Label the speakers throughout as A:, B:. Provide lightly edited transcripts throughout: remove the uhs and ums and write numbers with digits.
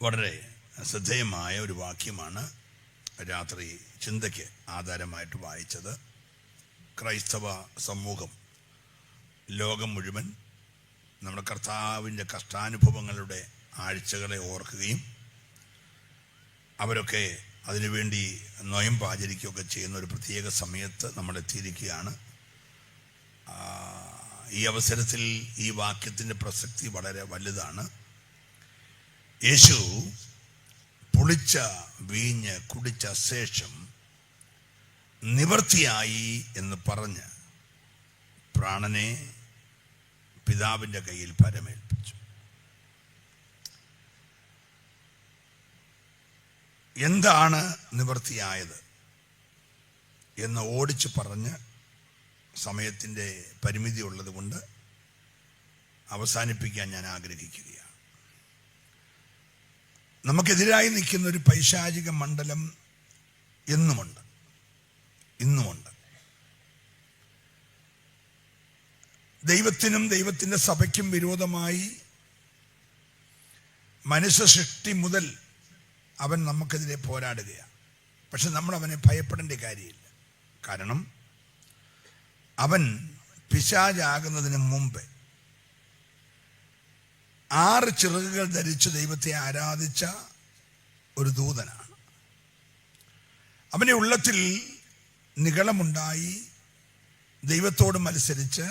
A: വളരെ ശ്രദ്ധേയമായ ഒരു വാക്യമാണ് രാത്രി ചിന്തയ്ക്ക് ആധാരമായിട്ട് വായിച്ചത്. ക്രൈസ്തവ സമൂഹം ലോകം മുഴുവൻ നമ്മുടെ കർത്താവിൻ്റെ കഷ്ടാനുഭവങ്ങളുടെ ആഴ്ചകളെ ഓർക്കുകയും അവരൊക്കെ അതിനുവേണ്ടി നൊയമ്പ് ആചരിക്കുകയൊക്കെ ചെയ്യുന്ന ഒരു പ്രത്യേക സമയത്ത് നമ്മൾ എത്തിയിരിക്കുകയാണ്. ഈ അവസരത്തിൽ ഈ വാക്യത്തിൻ്റെ പ്രസക്തി വളരെ വലുതാണ്. യേശു പുളിച്ച വീഞ്ഞ് കുടിച്ച ശേഷം നിവൃത്തിയായി എന്ന് പറഞ്ഞ് പ്രാണനെ പിതാവിൻ്റെ കയ്യിൽ പരമേൽപ്പിച്ചു. എന്താണ് നിവൃത്തിയായത് എന്ന് ഓടിച്ച് പറഞ്ഞ് സമയത്തിൻ്റെ പരിമിതി ഉള്ളത് കൊണ്ട് അവസാനിപ്പിക്കാൻ ഞാൻ ആഗ്രഹിക്കുകയാണ്. നമുക്കെതിരായി നിൽക്കുന്ന ഒരു പൈശാചിക മണ്ഡലം ഇന്നുമുണ്ട്. ദൈവത്തിനും ദൈവത്തിൻ്റെ സഭയ്ക്കും വിരോധമായി മനുഷ്യ സൃഷ്ടി മുതൽ അവൻ നമുക്കെതിരെ പോരാടുകയാണ്. പക്ഷെ നമ്മൾ അവനെ ഭയപ്പെടേണ്ട കാര്യമില്ല. കാരണം അവൻ പിശാചാകുന്നതിന് മുമ്പ് 6 ചിറകുകൾ ധരിച്ച് ദൈവത്തെ ആരാധിച്ച ഒരു ദൂതനാണ്. അവൻ്റെ ഉള്ളത്തിൽ നിഗളമുണ്ടായി ദൈവത്തോട് മത്സരിച്ച്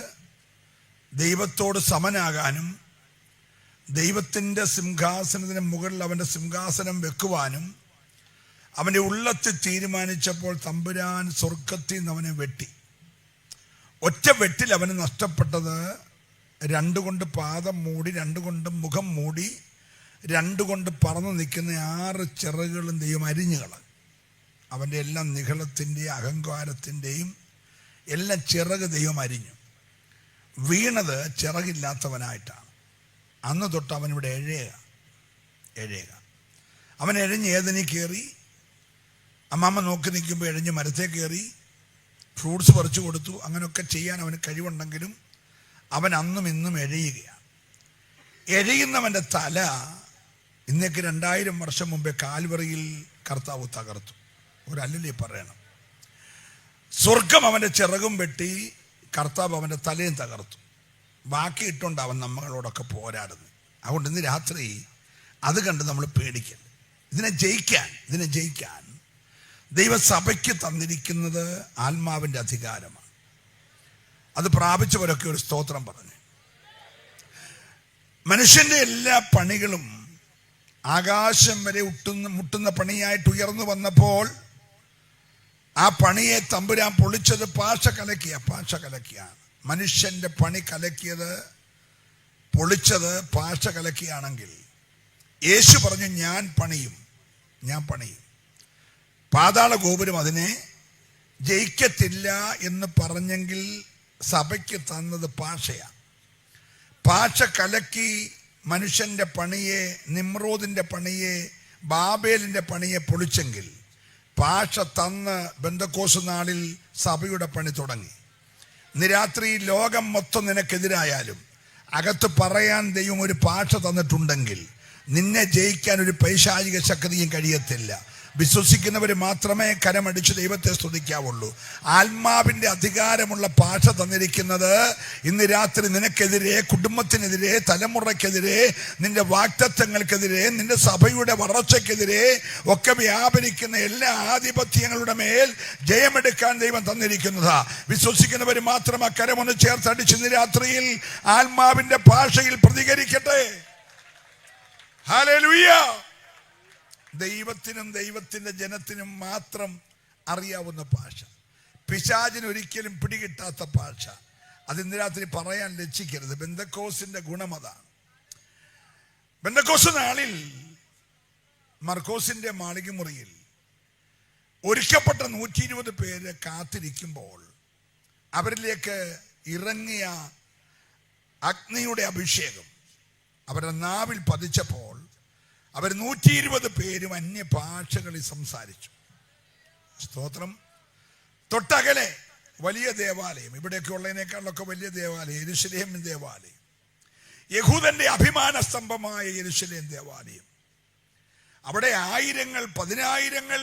A: ദൈവത്തോട് സമനാകാനും ദൈവത്തിൻ്റെ സിംഹാസനത്തിന് മുകളിൽ അവൻ്റെ സിംഹാസനം വെക്കുവാനും അവൻ്റെ ഉള്ളത്തിൽ തീരുമാനിച്ചപ്പോൾ തമ്പുരാൻ സ്വർഗത്തിൽ നിന്ന് അവനെ വെട്ടി. ഒറ്റ വെട്ടിൽ അവന് നഷ്ടപ്പെട്ടത് 2 കൊണ്ട് പാദം മൂടി, 2 കൊണ്ട് മുഖം മൂടി, 2 കൊണ്ട് പറന്നു നിൽക്കുന്ന 6 ചിറകുകളും ദൈവം അരിഞ്ഞുകളഞ്ഞു. അവൻ്റെ എല്ലാം നിഗളത്തിൻ്റെയും അഹങ്കാരത്തിൻ്റെയും എല്ലാം ചിറക് ദൈവം അരിഞ്ഞു. വീണത് ചിറകില്ലാത്തവനായിട്ടാണ്. അന്ന് തൊട്ട് അവനിവിടെ എഴയുക. അവൻ എഴഞ്ഞ് ഏതിനി കയറി. അമ്മാമ്മ നോക്കി നിൽക്കുമ്പോൾ എഴഞ്ഞ് മരത്തെ കയറി ഫ്രൂട്ട്സ് പറിച്ചു കൊടുത്തു. അങ്ങനെയൊക്കെ ചെയ്യാൻ അവന് കഴിവുണ്ടെങ്കിലും അവൻ അന്നും ഇന്നും എഴയുകയാണ്. എഴയുന്നവൻ്റെ തല ഇന്നേക്ക് 2000 വർഷം മുമ്പേ കാൽവറിയിൽ കർത്താവ് തകർത്തു. ഒരല്ലേ പറയണം. സ്വർഗം അവൻ്റെ ചിറകും വെട്ടി, കർത്താവ് അവൻ്റെ തലയും തകർത്തു. ബാക്കി ഇട്ടുകൊണ്ട് അവൻ നമ്മളോടൊക്കെ പോരാടുന്നു. അതുകൊണ്ട് ഇന്ന് രാത്രി അത് കണ്ട് നമ്മൾ പേടിക്കരുത്. ഇതിനെ ജയിക്കാൻ ദൈവസഭയ്ക്ക് തന്നിരിക്കുന്നത് ആത്മാവിൻ്റെ അധികാരമാണ്. അത് പ്രാപിച്ചവരൊക്കെ ഒരു സ്തോത്രം പറഞ്ഞു. മനുഷ്യൻ്റെ എല്ലാ പണികളും ആകാശം വരെ മുട്ടുന്ന പണിയായിട്ട് ഉയർന്നു വന്നപ്പോൾ ആ പണിയെ തമ്പുരാൻ പൊളിച്ചത് പാശ കലക്കിയാണ്. മനുഷ്യൻ്റെ പണി കലക്കിയത്, പൊളിച്ചത് പാശ കലക്കിയാണെങ്കിൽ യേശു പറഞ്ഞു ഞാൻ പണിയും. പാതാള ഗോപുരം അതിനെ ജയിക്കത്തില്ല എന്ന് പറഞ്ഞെങ്കിൽ സഭയ്ക്ക് തന്നത് പാശയാണ്. പാശ കലക്കി മനുഷ്യൻ്റെ പണിയെ, നിമ്രോദിൻ്റെ പണിയെ, ബാബേലിൻ്റെ പണിയെ പൊളിച്ചെങ്കിൽ പാശ തന്ന് ബെന്തക്കോസ് നാളിൽ സഭയുടെ പണി തുടങ്ങി. ഇന്ന് രാത്രി ലോകം മൊത്തം നിനക്കെതിരായാലും അകത്ത് പറയാൻ ദൈവം ഒരു പാശ തന്നിട്ടുണ്ടെങ്കിൽ നിന്നെ ജയിക്കാൻ ഒരു പൈശാചിക ശക്തിയും കഴിയത്തില്ല. വിശ്വസിക്കുന്നവർ മാത്രമേ കരമടിച്ച് ദൈവത്തെ സ്തുതിക്കാവുള്ളൂ. ആത്മാവിൻ്റെ അധികാരമുള്ള പാശ തന്നിരിക്കുന്നത് ഇന്ന് രാത്രി നിനക്കെതിരെ, കുടുംബത്തിനെതിരെ, തലമുറയ്ക്കെതിരെ, നിന്റെ വാഗ്ദത്തങ്ങൾക്കെതിരെ, നിന്റെ സഭയുടെ വളർച്ചയ്ക്കെതിരെ ഒക്കെ വ്യാപരിക്കുന്ന എല്ലാ ആധിപത്യങ്ങളുടെ മേൽ ജയമെടുക്കാൻ ദൈവം തന്നിരിക്കുന്നതാ. വിശ്വസിക്കുന്നവർ മാത്രം ആ കരമൊന്ന് ചേർത്തടിച്ച് ഇന്ന് രാത്രിയിൽ ആത്മാവിൻ്റെ ഭാഷയിൽ പ്രതികരിക്കട്ടെ. ഹല്ലേലൂയ. ദൈവത്തിനും ദൈവത്തിൻ്റെ ജനത്തിനും മാത്രം അറിയാവുന്ന ഭാഷ, പിശാചിന് ഒരിക്കലും പിടികിട്ടാത്ത ഭാഷ. അത് ഇന്ന് രാത്രി പറയാൻ ലജ്ജിക്കരുത്. ബെന്തക്കോസിന്റെ ഗുണം അതാണ്. ബെന്തക്കോസ് നാളിൽ മർക്കോസിന്റെ മാളികമുറിയിൽ ഒരുക്കപ്പെട്ട 120 പേര് കാത്തിരിക്കുമ്പോൾ അവരിലേക്ക് ഇറങ്ങിയ അഗ്നിയുടെ അഭിഷേകം അവരുടെ നാവിൽ പതിച്ചപ്പോൾ അവർ 120 പേരും അന്യഭാഷകളിൽ സംസാരിച്ചു. സ്തോത്രം. തൊട്ടകലെ വലിയ ദേവാലയം, ഇവിടെയൊക്കെ ഉള്ളതിനേക്കാളൊക്കെ വലിയ ദേവാലയം, യെരൂശലേം ദേവാലയം, യഹൂദന്റെ അഭിമാന സ്തംഭമായ യെരൂശലേം ദേവാലയം. അവിടെ ആയിരങ്ങൾ, പതിനായിരങ്ങൾ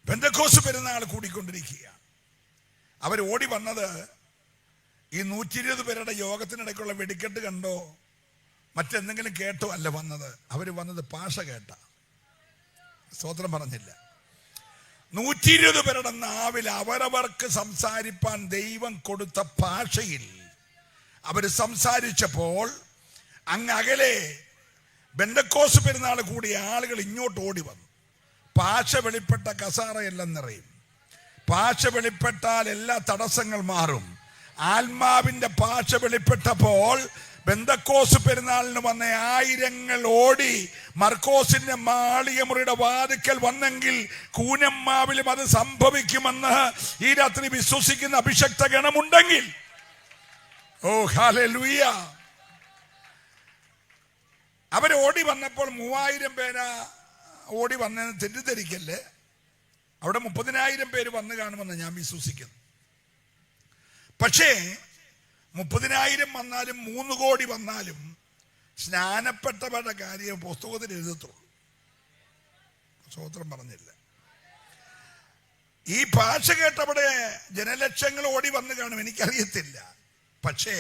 A: പെന്തക്കോസ്ത് പെരുന്നാൾ കൂടിക്കൊണ്ടിരിക്കുക. അവർ ഓടി വന്നത് ഈ 120 പേരുടെ യോഗത്തിനിടയ്ക്കുള്ള വെടിക്കെട്ട് കണ്ടോ മറ്റെന്തെങ്കിലും കേട്ടോ അല്ല വന്നത്. അവർ വന്നത് ഭാഷ കേട്ട. സ്തോത്രം പറഞ്ഞില്ല. 120 പേരുടെ നാവിൽ അവരവർക്ക് സംസാരിപ്പാൻ ദൈവം കൊടുത്ത ഭാഷയിൽ അവർ സംസാരിച്ചപ്പോൾ അങ്ങ് അകലെ പെന്തക്കോസ്ത് പെരുന്നാൾ കൂടിയ ആളുകൾ ഇങ്ങോട്ട് ഓടി വന്നു. ഭാഷ വെളിപ്പെട്ട കസാറയെല്ലാം നിറയും. ഭാഷ വെളിപ്പെട്ടാൽ എല്ലാ തടസ്സങ്ങൾ മാറും. ആത്മാവിന്റെ ഭാഷ വെളിപ്പെട്ടപ്പോൾ പെന്തക്കോസ്ത് പെരുന്നാളിന് വന്ന ആയിരങ്ങൾ ഓടി മർക്കോസിന്റെ മാളിക മുറിയുടെ വാതിക്കൽ വന്നെങ്കിൽ കൂനമ്മാവിലും അത് സംഭവിക്കുമെന്ന് ഈ രാത്രി വിശ്വസിക്കുന്ന അഭിഷക്ത ഗണമുണ്ടെങ്കിൽ, ഓ ഹല്ലേലൂയ. അവർ ഓടി വന്നപ്പോൾ 3000 പേരാ ഓടി വന്നതെന്ന് തെറ്റിദ്ധരിക്കല്ലേ. അവിടെ 30,000 പേര് വന്നു കാണുമെന്ന് ഞാൻ വിശ്വസിക്കുന്നു. പക്ഷേ 30,000 വന്നാലും 3 കോടി വന്നാലും സ്നാനപ്പെട്ടവരുടെ കാര്യം പുസ്തകത്തിൽ എഴുതത്തുള്ളൂ. സ്തോത്രം പറഞ്ഞില്ല. ഈ ഭാഷ കേട്ടവിടെ ജനലക്ഷങ്ങൾ ഓടി വന്നു കാണും, എനിക്കറിയത്തില്ല. പക്ഷേ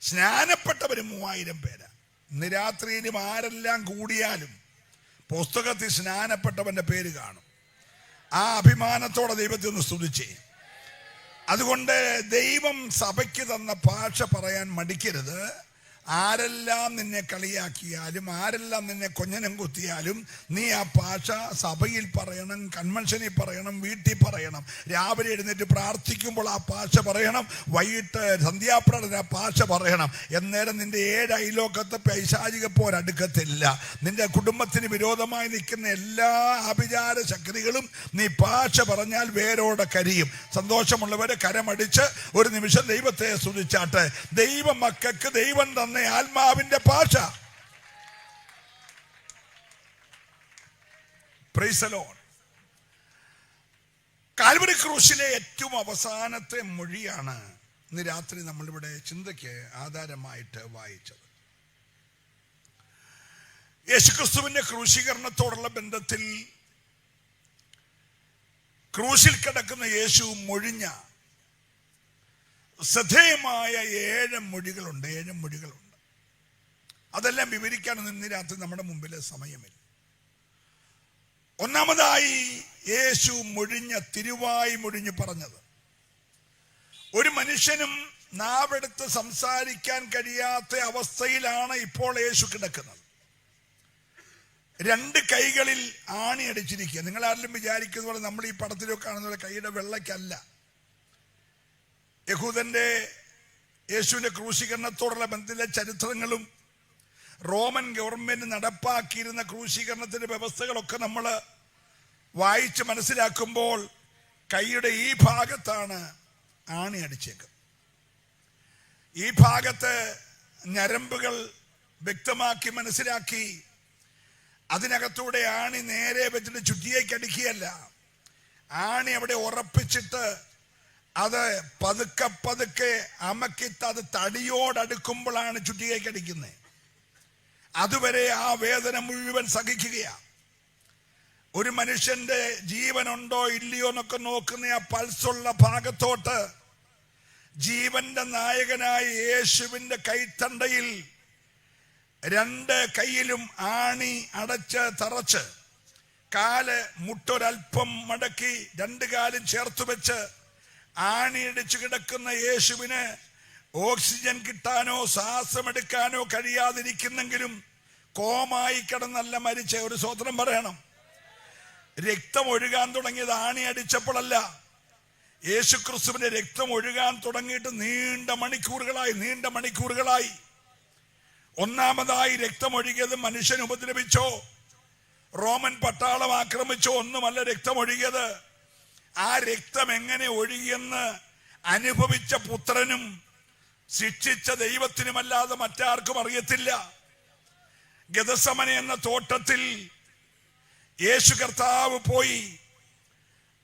A: സ്നാനപ്പെട്ടവർ 3000 പേരാ. ഇന്ന് രാത്രിയിലും ആരെല്ലാം കൂടിയാലും പുസ്തകത്തിൽ സ്നാനപ്പെട്ടവന്റെ പേര് കാണും. ആ അഭിമാനത്തോടെ ദൈവത്തെ ഒന്ന് സ്തുതിച്ചേ. അതുകൊണ്ട് ദൈവം സഭയ്ക്ക് തന്ന ഭാഷ പറയാൻ മടിക്കരുത്. ആരെല്ലാം നിന്നെ കളിയാക്കിയാലും ആരെല്ലാം നിന്നെ കൊഞ്ഞനം കുത്തിയാലും നീ ആ ഭാഷ സഭയിൽ പറയണം, കൺവെൻഷനിൽ പറയണം, വീട്ടിൽ പറയണം. രാവിലെ എഴുന്നേറ്റ് പ്രാർത്ഥിക്കുമ്പോൾ ആ ഭാഷ പറയണം, വൈകിട്ട് സന്ധ്യാപ്രാർത്ഥന ആ ഭാഷ പറയണം. എന്നേരം നിന്റെ 7 അയലോക്കത്തെ പൈശാചിക പോരടുക്കത്തില്ല. നിന്റെ കുടുംബത്തിന് വിരോധമായി നിൽക്കുന്ന എല്ലാ ആഭിചാര ശക്തികളും നീ ഭാഷ പറഞ്ഞാൽ വേരോടെ കരിയും. സന്തോഷമുള്ളവരെ കരമടിച്ച് ഒരു നിമിഷം ദൈവത്തെ സ്തുതിച്ചാട്ടെ. ദൈവ മക്കൾക്ക് ദൈവം തന്ന ആത്മാവിന്റെ ഭാഷ. Price the Lord. കാൽവരി ക്രൂശിലെ ഏറ്റവും അവസാനത്തെ മൊഴിയാണ് ഇന്ന് രാത്രി നമ്മളിവിടെ ചിന്തയ്ക്ക് ആധാരമായിട്ട് വായിച്ചത്. യേശുക്രിസ്തുവിന്റെ ക്രൂശീകരണത്തോടുള്ള ബന്ധത്തിൽ ക്രൂശിൽ കിടക്കുന്ന യേശു മൊഴിഞ്ഞ ശ്രദ്ധേയമായ 7 മൊഴികളുണ്ട്. 7 മൊഴികളുണ്ട്. അതെല്ലാം വിവരിക്കാനൊന്നും ഇന്ന് രാത്രി നമ്മുടെ മുമ്പിൽ സമയമില്ല. ഒന്നാമതായി യേശു മൊഴിഞ്ഞ, തിരുവായി മൊഴിഞ്ഞു പറഞ്ഞത്, ഒരു മനുഷ്യനും നാവെടുത്ത് സംസാരിക്കാൻ കഴിയാത്ത അവസ്ഥയിലാണ് ഇപ്പോൾ യേശു കിടക്കുന്നത്. 2 കൈകളിൽ ആണി അടിച്ചിരിക്കുക. നിങ്ങൾ ആരെങ്കിലും വിചാരിക്കുന്ന പോലെ നമ്മൾ ഈ പടത്തിലൊക്കെ കാണുന്ന പോലെ കൈയുടെ വെള്ളയ്ക്കല്ല. യഹൂദന്റെ യേശുവിന്റെ ക്രൂശീകരണത്തോടുള്ള ബന്ധത്തിലെ ചരിത്രങ്ങളും റോമൻ ഗവൺമെന്റ് നടപ്പാക്കിയിരുന്ന ക്രൂശീകരണത്തിന്റെ വ്യവസ്ഥകളൊക്കെ നമ്മൾ വായിച്ച് മനസ്സിലാക്കുമ്പോൾ കൈയുടെ ഈ ഭാഗത്താണ് ആണി അടിച്ചേക്കുന്നത്. ഈ ഭാഗത്ത് ഞരമ്പുകൾ വ്യക്തമാക്കി മനസ്സിലാക്കി അതിനകത്തൂടെ ആണി നേരെ വെച്ചിട്ട് ചുറ്റിയേക്ക് അടിക്കുകയല്ല. ആണി അവിടെ ഉറപ്പിച്ചിട്ട് അത് പതുക്കെ പതുക്കെ അമക്കിത്ത് അത് തടിയോടടുക്കുമ്പോഴാണ് ചുറ്റിയേക്ക് അടിക്കുന്നത്. അതുവരെ ആ വേദന മുഴുവൻ സഹിക്കുകയാണ്. ഒരു മനുഷ്യന്റെ ജീവനുണ്ടോ ഇല്ലയോ എന്നൊക്കെ നോക്കുന്ന ആ പൾസുള്ള ഭാഗത്തോട്ട് ജീവന്റെ നായകനായ യേശുവിന്റെ കൈത്തണ്ടയിൽ 2 കൈയിലും ആണി അടച്ച് തറച്ച് കാല് മുട്ടൊരൽപ്പം മടക്കി 2 കാലും ചേർത്ത് വെച്ച് ആണിയടിച്ചു കിടക്കുന്ന യേശുവിന് ഓക്സിജൻ കിട്ടാനോ ശ്വാസമെടുക്കാനോ കഴിയാതിരിക്കുന്നെങ്കിലും കോമായി കിടന്നല്ല മരിച്ച. ഒരു സ്തോത്രം പറയണം. രക്തം ഒഴുകാൻ തുടങ്ങിയത് ആണി അടിച്ചപ്പോഴല്ല. യേശുക്രിസ്തുവിന്റെ രക്തം ഒഴുകാൻ തുടങ്ങിയിട്ട് നീണ്ട മണിക്കൂറുകളായി. ഒന്നാമതായി രക്തം ഒഴുകിയത് മനുഷ്യൻ ഉപദ്രവിച്ചോ റോമൻ പട്ടാളം ആക്രമിച്ചോ ഒന്നുമല്ല രക്തം ഒഴുകിയത്. ആ രക്തം എങ്ങനെ ഒഴുകിയെന്ന് അനുഭവിച്ച പുത്രനും ശിക്ഷിച്ച ദൈവത്തിനുമല്ലാതെ മറ്റാർക്കും അറിയത്തില്ല. ഗെത്സമനെ എന്ന തോട്ടത്തിൽ യേശു കർത്താവ് പോയി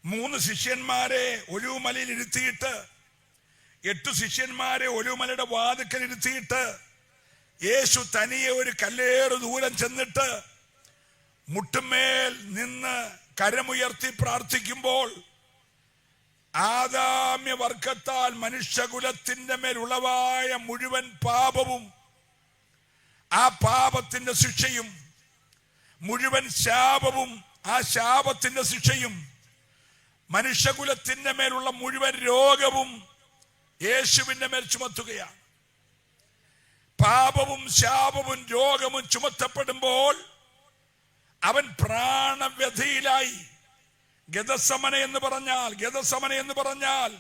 A: 3 ശിഷ്യന്മാരെ ഒലിവുമലയിൽ ഇരുത്തിയിട്ട് 8 ശിഷ്യന്മാരെ ഒലിവുമലയുടെ വാതിക്കൽ ഇരുത്തിയിട്ട് യേശു തനിയെ ഒരു കല്ലേറ് ദൂരം ചെന്നിട്ട് മുട്ടുമേൽ നിന്ന് കരമുയർത്തി പ്രാർത്ഥിക്കുമ്പോൾ ആദാമ്യ വർഗത്താൽ മനുഷ്യകുലത്തിന്റെ മേൽ ഉളവായ മുഴുവൻ പാപവും, ആ പാപത്തിന്റെ ശിക്ഷയും, മുഴുവൻ ശാപവും, ആ ശാപത്തിന്റെ ശിക്ഷയും, മനുഷ്യകുലത്തിന്റെ മേലുള്ള മുഴുവൻ രോഗവും യേശുവിന്റെ മേൽ ചുമത്തുകയാണ്. പാപവും ശാപവും രോഗവും ചുമത്തപ്പെടുമ്പോൾ അവൻ പ്രാണവ്യഥയിലായി. ഗെത്സമനെ എന്ന് പറഞ്ഞാൽ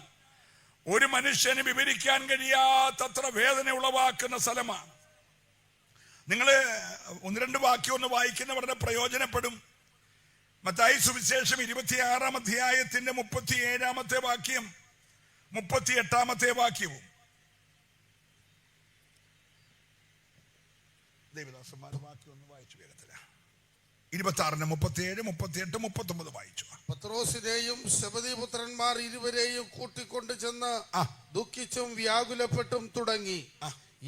A: ഒരു മനുഷ്യന് വിവരിക്കാൻ കഴിയാത്തത്ര വേദന ഉളവാക്കുന്ന സ്ഥലമാണ്. നിങ്ങൾ 1-2 വാക്യം ഒന്ന് വായിക്കുന്ന വളരെ പ്രയോജനപ്പെടും. മത്തായി സുവിശേഷം 26-ാം അധ്യായത്തിന്റെ 37-ാമത്തെ വാക്യം 38-ാമത്തെ വാക്യവും. ദേവദാസന്മാർ വാക്യം ഒന്ന് വായിച്ചു വേഗത്തില. 26, 37, 38, 39 വായിച്ചു.
B: പത്രോസിനെയും സെബദീപുത്രന്മാർ ഇരുവരെയും കൂട്ടിക്കൊണ്ട് ചെന്ന് ദുഃഖിച്ചും വ്യാകുലപ്പെട്ടും തുടങ്ങി.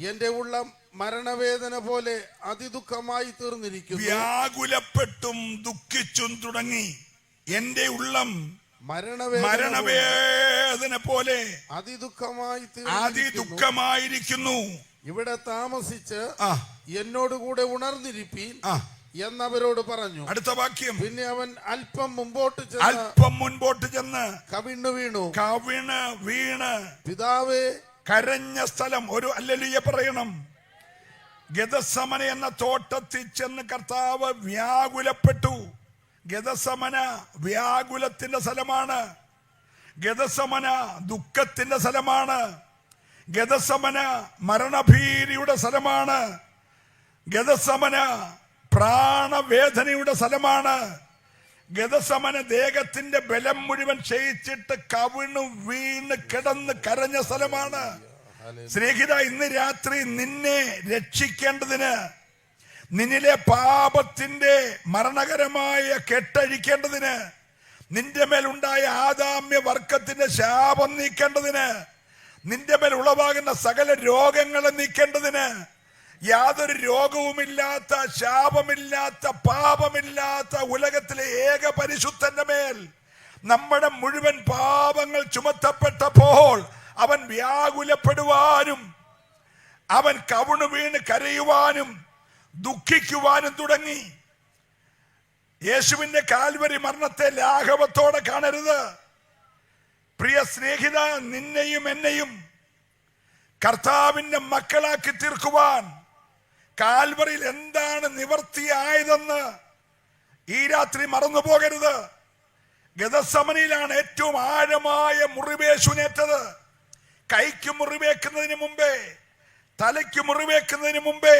B: എന്റെ ഉള്ളം മരണവേദന പോലെ അതിദുഃഖമായി തീർന്നിരിക്കുന്നു.
A: വ്യാകുലപ്പെട്ടും ദുഃഖിച്ചും തുടങ്ങി എന്റെ ഉള്ളം മരണവേദന പോലെ അതിദുഃഖമായിരിക്കുന്നു.
B: ഇവിടെ താമസിച്ച് എന്നോടുകൂടെ ഉണർന്നിരിപ്പീൻ എന്നവരോട് പറഞ്ഞു.
A: അടുത്ത വാക്യം.
B: പിന്നെ അവൻ അല്പം മുമ്പോട്ട് ചെന്ന് കവിണ്ണു വീണ് പിതാവേ,
A: കരഞ്ഞ സ്ഥലം. ഒരു ഹല്ലേലൂയ പറയണം. ഗെത്സമന എന്ന തോട്ടത്തിൽ ചെന്ന് കർത്താവ് വ്യാകുലപ്പെട്ടു. ഗെത്സമന വ്യാകുലത്തിന്റെ സ്ഥലമാണ്. ഗെത്സമന ദുഃഖത്തിന്റെ സ്ഥലമാണ്. ഗെത്സമന മരണഭീതിയുടെ സ്ഥലമാണ്. ഗെത്സമന പ്രാണവേദനയുടെ സ്ഥലമാണ്. ഗെത്സമന ദേഹത്തിന്റെ ബലം മുഴുവൻ ക്ഷയിച്ചിട്ട് കവിണ് വീണ് കിടന്ന് കരഞ്ഞ സ്ഥലമാണ്. സ്നേഹിത, ഇന്ന് രാത്രി നിന്നെ രക്ഷിക്കേണ്ടതിന്, നിന്നിലെ പാപത്തിന്റെ മരണകരമായ കെട്ടഴിക്കേണ്ടതിന്, നിന്റെ മേലുണ്ടായ ആദാമ്യ വർഗത്തിന്റെ ശാപം നീക്കേണ്ടതിന്, നിന്റെ മേൽ ഉളവാകുന്ന സകല രോഗങ്ങളെ നീക്കേണ്ടതിന്, യാതൊരു രോഗവുമില്ലാത്ത, ശാപമില്ലാത്ത, പാപമില്ലാത്ത ഉലകത്തിലെ ഏക പരിശുദ്ധന്റെ മേൽ നമ്മുടെ മുഴുവൻ പാപങ്ങൾ ചുമത്തപ്പെട്ടപ്പോൾ അവൻ വ്യാകുലപ്പെടുവാനും, അവൻ കവിണ് വീണ് കരയുവാനും ദുഃഖിക്കുവാനും തുടങ്ങി. യേശുവിന്റെ കാൽവരി മരണത്തെ ലാഘവത്തോടെ കാണരുത്. പ്രിയ സ്നേഹിത, നിന്നെയും എന്നെയും കർത്താവിന്റെ മക്കളാക്കി തീർക്കുവാൻ കാൽവറിയിൽ എന്താണ് നിവർത്തിയായതെന്ന് ഈ രാത്രി മറന്നു പോകരുത്. ഗെത്സമനയിലാണ് ഏറ്റവും ആഴമായ മുറിവേശുനേറ്റത്. കൈക്ക് മുറിവേക്കുന്നതിന് മുമ്പേ, തലയ്ക്ക് മുറിവേക്കുന്നതിന് മുമ്പേ,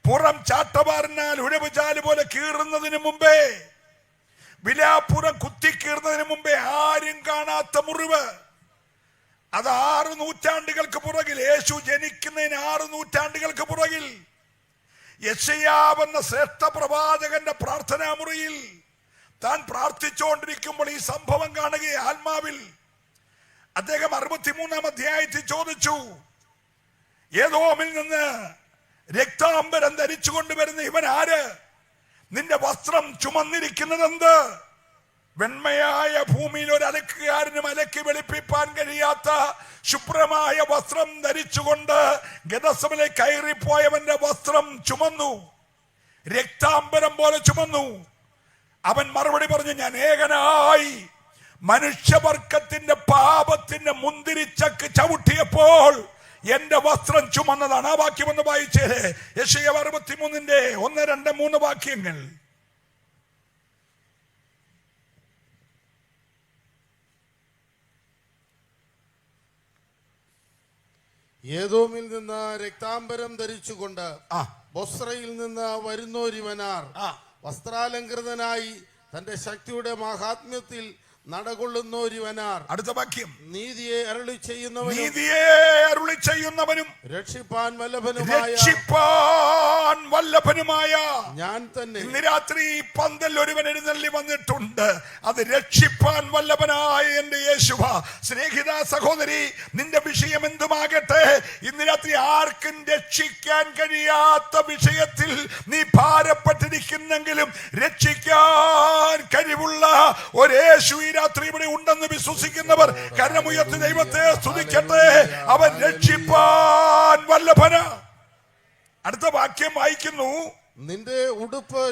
A: പുറം ചാട്ടവാറിനാൽ ഉഴവുചാല് പോലെ കീറുന്നതിന് മുമ്പേ, വിലാപ്പുറം കുത്തിക്കീറുന്നതിന് മുമ്പേ ആരും കാണാത്ത മുറിവ്. അത് 6 നൂറ്റാണ്ടുകൾക്ക് പുറകിൽ, യേശു ജനിക്കുന്നതിന് 6 നൂറ്റാണ്ടുകൾക്ക് പുറകിൽ യെശയ്യാവെന്ന ശ്രേഷ്ഠ പ്രവാചകന്റെ പ്രാർത്ഥനാ മുറിയിൽ താൻ പ്രാർത്ഥിച്ചുകൊണ്ടിരിക്കുമ്പോൾ ഈ സംഭവം കാണുകയെ ആത്മാവിൽ. അദ്ദേഹം 63-ാം അധ്യായത്തിൽ ചോദിച്ചു, ഏദോമിൽ നിന്ന് രക്താംബരം ധരിച്ചു കൊണ്ടുവരുന്ന ഇവൻ ആര്? നിന്റെ വസ്ത്രം ചുമന്നിരിക്കുന്നതെന്ത്? വെണ്മയായ ഭൂമിയിൽ ഒരു അലക്കുകാരനും അലക്കി വെളുപ്പിപ്പാൻ കഴിയാത്ത ശുഭ്രമായ വസ്ത്രം ധരിച്ചുകൊണ്ട് ഗെത്സമനയിൽ കയറിപ്പോയവന്റെ വസ്ത്രം ചുമന്നു, രക്താംബരം പോലെ ചുമന്നു. അവൻ മറുപടി പറഞ്ഞു, ഞാൻ ഏകനായി മനുഷ്യവർഗത്തിന്റെ പാപത്തിന്റെ മുന്തിരിച്ചക്ക് ചവിട്ടിയപ്പോൾ എന്റെ വസ്ത്രം ചുമന്നതാണ്. ആ വാക്യം ഒന്ന് വായിച്ചേ. യെശയ്യാവ് 63-ന്റെ 1, 2, 3 വാക്യങ്ങൾ.
B: ഏദോമിൽ നിന്ന് രക്താംബരം ധരിച്ചുകൊണ്ട് ബൊസ്രയിൽ നിന്ന് വരുന്നോരിവനാർ വസ്ത്രാലങ്കൃതനായി തന്റെ ശക്തിയുടെ മഹാത്മ്യത്തിൽ നടകൊള്ളുന്നോരിവനാർ.
A: അടുത്ത വാക്യം,
B: നീതിയെ അരുളി ചെയ്യുന്നവനും രക്ഷിപ്പാൻ
A: വല്ലഭനുമായ
B: ഞാൻ തന്നെ.
A: ഇന്ന് രാത്രി പന്തൽ ഒരുവൻ എഴുന്നള്ളി വന്നിട്ടുണ്ട്. അത് രക്ഷിപ്പാൻ വല്ലഭനായ എന്റെ യേശുവ. സ്നേഹിത സഹോദരി, നിന്റെ വിഷയം എന്തുമാകട്ടെ, ഇന്ന് രാത്രി ആർക്കും രക്ഷിക്കാൻ കഴിയാത്ത വിഷയത്തിൽ നീ ഭാരപ്പെട്ടിരിക്കുന്നെങ്കിലും രക്ഷിക്കാൻ കഴിവുള്ള ഒരു യേശു ഈ രാത്രി ഇവിടെ ഉണ്ടെന്ന് വിശ്വസിക്കുന്നവർ കരമുയർത്തി ദൈവത്തെ സ്തുതിക്കട്ടെ. അവൻ രക്ഷിപ്പാൻ വല്ലഭന. അടുത്ത വാക്യം വായിക്കുന്നു,
B: നിന്റെ ഉടുപ്പ്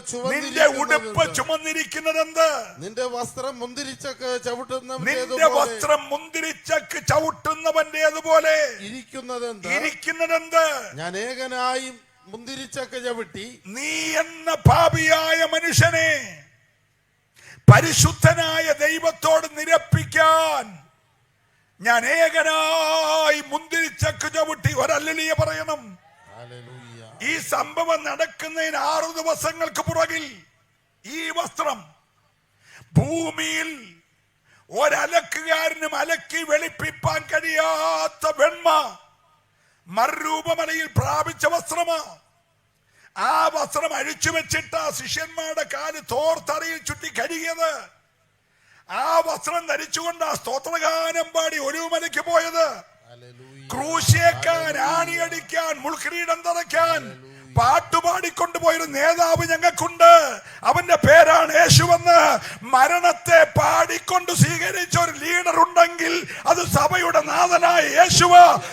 A: ചുമന്നിരിക്കുന്നത് എന്ത്?
B: നിന്റെ വസ്ത്രം മുന്തിരിച്ചക്ക്
A: ചവിട്ടുന്നവന്റേതുപോലെ
B: ഇരിക്കുന്നതെന്ത്? ഞാൻ ഏകനായി മുന്തിരിച്ചക്ക് ചവിട്ടി.
A: നീ എന്ന പാപിയായ മനുഷ്യനെ പരിശുദ്ധനായ ദൈവത്തോട് നിരപ്പിക്കാൻ ഞാൻ ഏകനായി മുന്തിരിച്ചക്ക് ചവിട്ടി. ഒരല്ലേലൂയ പറയണം. ഈ സംഭവം നടക്കുന്നതിന് 6 ദിവസങ്ങൾക്ക് പുറകിൽ ഈ വസ്ത്രം ഭൂമിയിൽ ഒരലക്കുകാരനും അലക്കി വെളുപ്പിപ്പാൻ കഴിയാത്ത വെണ്മ മറുരൂപമലയിൽ പ്രാപിച്ച വസ്ത്രമാ. ആ വസ്ത്രം അഴിച്ചു വെച്ചിട്ട് ശിഷ്യന്മാരുടെ കാല് തോർത്തറയിൽ ചുറ്റി കഴുകിയത്. ആ വസ്ത്രം ധരിച്ചുകൊണ്ട് സ്തോത്രഗാനം പാടി ഒലിവുമലയ്ക്ക് പോയത്. ക്രൂശേക്കാൻ, ആണിയടിക്കാൻ, മുൾക്കിരീടം തറയ്ക്കാൻ പാട്ടുപാടിക്കൊണ്ടുപോയൊരു നേതാവ് ഞങ്ങൾക്കുണ്ട്. അവന്റെ പേരാണ് യേശുവെന്ന് മരണത്തെ പാടിക്കൊണ്ട് സ്വീകരിച്ച ഒരു ലീഡർ ഉണ്ടെങ്കിൽ അത് സഭയുടെ നാഥനായ യേശുവ.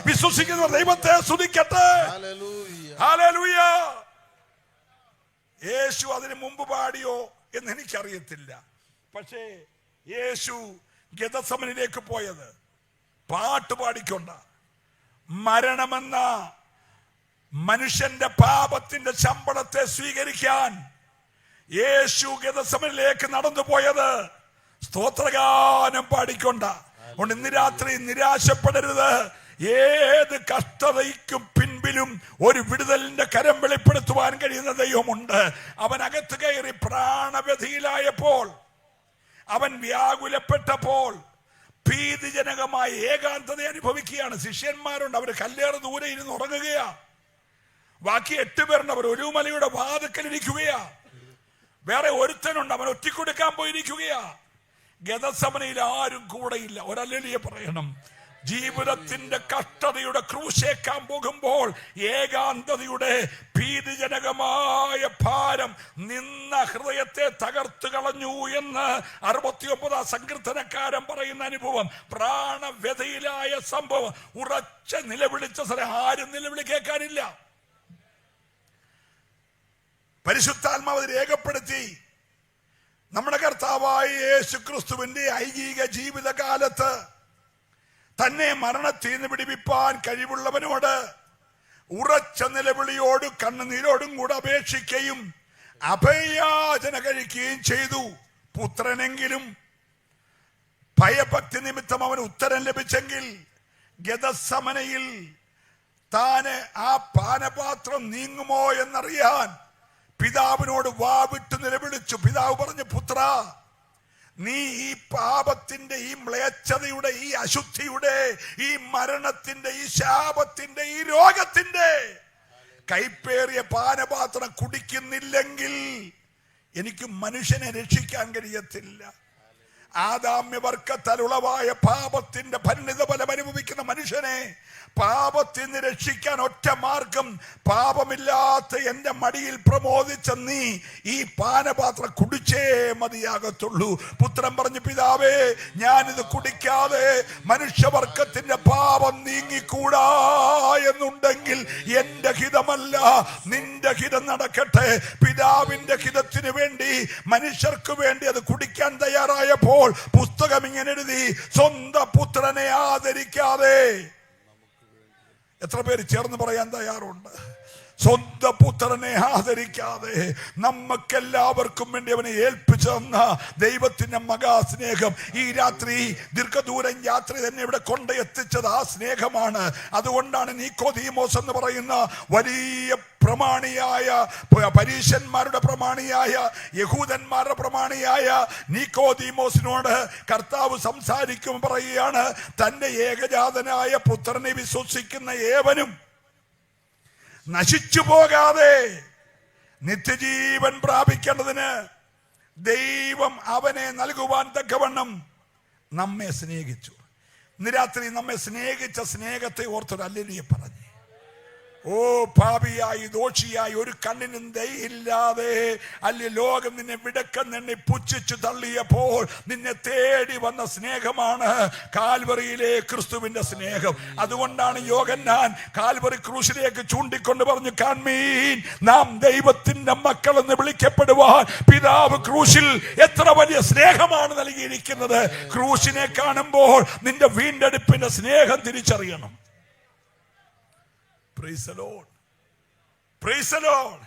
A: വിശ്വസിക്കുന്ന ദൈവത്തെ സ്തുതിക്കട്ടെ. ഹല്ലേലൂയ. യേശു അതിന് മുമ്പ് പാടിയോ എന്ന് എനിക്കറിയത്തില്ല. പക്ഷേ യേശു ഗെത്സമനിലേക്ക് പോയത് പാട്ടുപാടിക്കൊണ്ട. മരണമെന്ന മനുഷ്യന്റെ പാപത്തിന്റെ ശമ്പളത്തെ സ്വീകരിക്കാൻ യേശു ഗെത്സമനിലേക്ക് നടന്നു പോയത് സ്തോത്രഗാനം പാടിക്കൊണ്ട. അതുകൊണ്ട് ഇന്ന് രാത്രി നിരാശപ്പെടരുത്. ഏത് കഷ്ടതയ്ക്കും പിൻപിലും ഒരു വിടുതലിന്റെ കരം വെളിപ്പെടുത്തുവാൻ കഴിയുന്ന ദൈവമുണ്ട്. അവൻ അകത്ത് കയറി പ്രാണവ്യധിയിലായപ്പോൾ, അവൻ വ്യാകുലപ്പെട്ടപ്പോൾ ഭീതിജനകമായ ഏകാന്തത അനുഭവിക്കുകയാണ്. ശിഷ്യന്മാരുണ്ട്, അവർ കല്ലേറ് ദൂരെ ഇരുന്ന് ഉറങ്ങുകയാ. ബാക്കി 8 പേരുണ്ട്, അവർ ഒലിവുമലയുടെ വാതിക്കലിരിക്കുകയാ. വേറെ ഒരുത്തനുണ്ട്, അവൻ ഒറ്റിക്കൊടുക്കാൻ പോയിരിക്കുകയാ. ഗെത്സമനിയിൽ ആരും കൂടെയില്ല. ഒരല്ലേലൂയ പറയണം. ജീവിതത്തിന്റെ കഷ്ടതയുടെ ക്രൂശേക്കാൻ പോകുമ്പോൾ ഏകാന്തതയുടെ ഭീതിജനകമായ ഭാരം നിന്ന ഹൃദയത്തെ തകർത്തു കളഞ്ഞു എന്ന് 69 സങ്കീർത്തനക്കാരൻ പറയുന്ന അനുഭവം. പ്രാണവ്യഥയിലായ സംഭവം. ഉറച്ച നിലവിളിച്ച സ്ഥലം ആരും നിലവിളി കേൾക്കാനില്ല. പരിശുദ്ധാത്മാവ് രേഖപ്പെടുത്തി. നമ്മുടെ കർത്താവായ യേശുക്രിസ്തുവിന്റെ ഐഹിക ജീവിതകാലത്ത് തന്നെ മരണത്തിൽ നിന്ന് പിടിപ്പിപ്പാൻ കഴിവുള്ളവനോട് ഉറച്ച നിലവിളിയോടും കണ്ണുനീരോടും കൂടെ അപേക്ഷിക്കുകയും അഭയാചന കഴിക്കുകയും ചെയ്തു. പുത്രനെങ്കിലും ഭയഭക്തി നിമിത്തം അവന് ഉത്തരം ലഭിച്ചെങ്കിൽ ഗെത്സമനയിൽ താന് ആ പാനപാത്രം നീങ്ങുമോ എന്നറിയാൻ പിതാവിനോട് വാവിട്ട് നിലവിളിച്ചു. പിതാവ് പറഞ്ഞു, പുത്ര, നീ ഈ പാപത്തിന്റെ, ഈ മ്ലേച്ഛതയുടെ, ഈ അശുദ്ധിയുടെ, ഈ മരണത്തിന്റെ, ഈ ശാപത്തിന്റെ, ഈ രോഗത്തിന്റെ കൈപ്പേറിയ പാനപാത്രം കുടിക്കുന്നില്ലെങ്കിൽ എനിക്ക് മനുഷ്യനെ രക്ഷിക്കാൻ കഴിയത്തില്ല. ആദാമ്യവർഗത്താൽ ഉളവായ പാപത്തിന്റെ പരിണിത ഫലം അനുഭവിക്കുന്ന മനുഷ്യനെ പാപത്തിൽ നിന്ന് രക്ഷിക്കാൻ ഒറ്റ മാർഗം, പാപമില്ലാത്ത എന്റെ മടിയിൽ പ്രമോദിച്ച നീ ഈ പാനപാത്രം കുടിച്ചേ മതിയാകത്തുള്ളൂ. പുത്രൻ പറഞ്ഞു, പിതാവേ, ഞാനിത് കുടിക്കാതെ മനുഷ്യവർഗത്തിന്റെ പാപം നീങ്ങിക്കൂടാ എന്നുണ്ടെങ്കിൽ എന്റെ ഹിതമല്ല നിന്റെ ഹിതം നടക്കട്ടെ. പിതാവിന്റെ ഹിതത്തിന് വേണ്ടി, മനുഷ്യർക്ക് വേണ്ടി അത് കുടിക്കാൻ തയ്യാറായപ്പോൾ പുസ്തകം ഇങ്ങനെ എഴുതി, സ്വന്തം പുത്രനെ ആദരിക്കാതെ. എത്ര പേര് ചേർന്ന് പറയാൻ തയ്യാറുണ്ട്? സ്വന്തം പുത്രനെ ആദരിക്കാതെ നമുക്കെല്ലാവർക്കും വേണ്ടി അവനെ ഏൽപ്പിച്ചു തന്ന ദൈവത്തിന്റെ മഹാസ്നേഹം ഈ രാത്രി ദീർഘദൂരം യാത്ര തന്നെ ഇവിടെ കൊണ്ട് എത്തിച്ചത് ആ സ്നേഹമാണ്. അതുകൊണ്ടാണ് നിക്കോദീമോസ് എന്ന് പറയുന്ന വലിയ പ്രമാണിയായ, പരീശന്മാരുടെ പ്രമാണിയായ, യഹൂദന്മാരുടെ പ്രമാണിയായ നിക്കോദീമോസിനോട് കർത്താവ് സംസാരിക്കും പറയുകയാണ്, തന്റെ ഏകജാതനായ പുത്രനെ വിശ്വസിക്കുന്ന ഏവനും നശിച്ചു പോകാതെ നിത്യജീവൻ പ്രാപിക്കേണ്ടതിന് ദൈവം അവനെ നൽകുവാൻ തക്കവണ്ണം നമ്മെ സ്നേഹിച്ചു. ഇന്ന് രാത്രി നമ്മെ സ്നേഹിച്ച സ്നേഹത്തെ ഓർത്തൊരു ഹല്ലേലൂയ പറഞ്ഞു. ഓ പാപിയായി ദോഷിയായി ഒരു കണ്ണിനും ദയയില്ലാതെ അല്ലെ ലോകം നിന്നെ വിടക്കെന്നെ പുച്ഛിച്ചു തള്ളിയപ്പോൾ നിന്നെ തേടി വന്ന സ്നേഹമാണ് കാൽവറിയിലെ ക്രിസ്തുവിന്റെ സ്നേഹം. അതുകൊണ്ടാണ് യോഹന്നാൻ കാൽവറി ക്രൂശിലേക്ക് ചൂണ്ടിക്കൊണ്ട് പറഞ്ഞു, കാൺമീൻ നാം ദൈവത്തിന്റെ മക്കൾ എന്ന് വിളിക്കപ്പെടുവാൻ പിതാവ് ക്രൂശിൽ എത്ര വലിയ സ്നേഹമാണ് നൽകിയിരിക്കുന്നത്. ക്രൂശിനെ കാണുമ്പോൾ നിന്റെ വീണ്ടെടുപ്പിന്റെ സ്നേഹം തിരിച്ചറിയണം. Praise the Lord. Praise the Lord.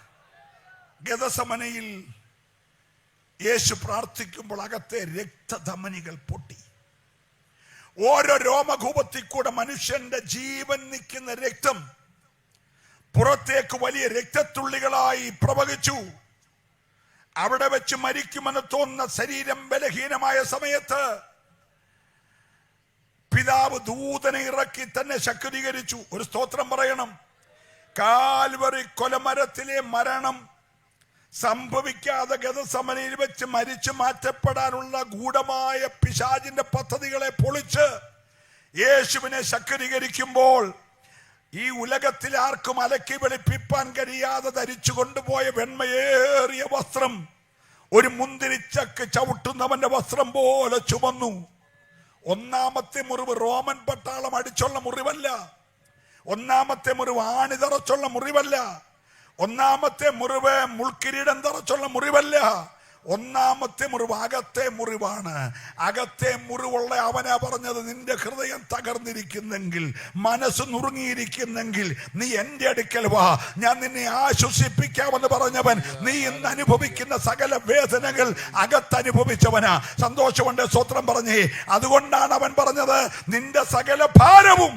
A: ഗെത്സമനയിൽ യേശു പ്രാർത്ഥിക്കുമ്പോൾ അകത്തെ രക്തധമനികൾ പൊട്ടി. ഓരോ രോമകൂപത്തിൽ കൂടെ മനുഷ്യന്റെ ജീവൻ നിൽക്കുന്ന രക്തം പുറത്തേക്ക് വലിയ രക്തത്തുള്ളികളായി പ്രവഹിച്ചു. അവിടെ വെച്ച് മരിക്കുമെന്ന് തോന്നുന്ന ശരീരം ബലഹീനമായ സമയത്ത് പിതാവ് ദൂതനെ ഇറക്കി തന്നെ ശക്തീകരിച്ചു. ഒരു സ്തോത്രം പറയണം. കാൽവറി കൊലമരത്തിലെ മരണം സംഭവിക്കാതെ ഗെത്സമനയിൽ വെച്ച് മരിച്ചു മാറ്റപ്പെടാനുള്ള ഗൂഢമായ പിശാചിന്റെ പദ്ധതികളെ പൊളിച്ച് യേശുവിനെ ശക്തീകരിക്കുമ്പോൾ ഈ ഉലകത്തിൽ ആർക്കും അലക്കി വെളുപ്പിപ്പാൻ കഴിയാതെ ധരിച്ചു കൊണ്ടുപോയ വെണ്മയേറിയ വസ്ത്രം ഒരു മുന്തിരിച്ചക്ക് ചവിട്ടുന്നവന്റെ വസ്ത്രം പോലെ ചുമന്നു. ഒന്നാമത്തെ മുറിവ് റോമൻ പട്ടാളം അടിച്ചുള്ള മുറിവല്ല. ഒന്നാമത്തെ മുറിവ് ആണിതറച്ചുള്ള മുറിവല്ല. ഒന്നാമത്തെ മുറിവ് മുൾക്കിരീടം തറച്ചുള്ള മുറിവല്ല. ഒന്നാമത്തെ മുറിവ് അകത്തെ മുറിവാണ്. അകത്തെ മുറിവുള്ള അവനാ പറഞ്ഞത്, നിന്റെ ഹൃദയം തകർന്നിരിക്കുന്നെങ്കിൽ, മനസ്സ് നുറുങ്ങിയിരിക്കുന്നെങ്കിൽ നീ എന്റെ അടുക്കൽ വാ, ഞാൻ നിന്നെ ആശ്വസിപ്പിക്കാമെന്ന് പറഞ്ഞവൻ നീ ഇന്ന് അനുഭവിക്കുന്ന സകല വേദനകൾ അകത്തനുഭവിച്ചവനാ. സന്തോഷമുണ്ട്, സ്തോത്രം പറഞ്ഞേ. അതുകൊണ്ടാണ് അവൻ പറഞ്ഞത്, നിന്റെ സകല ഭാരവും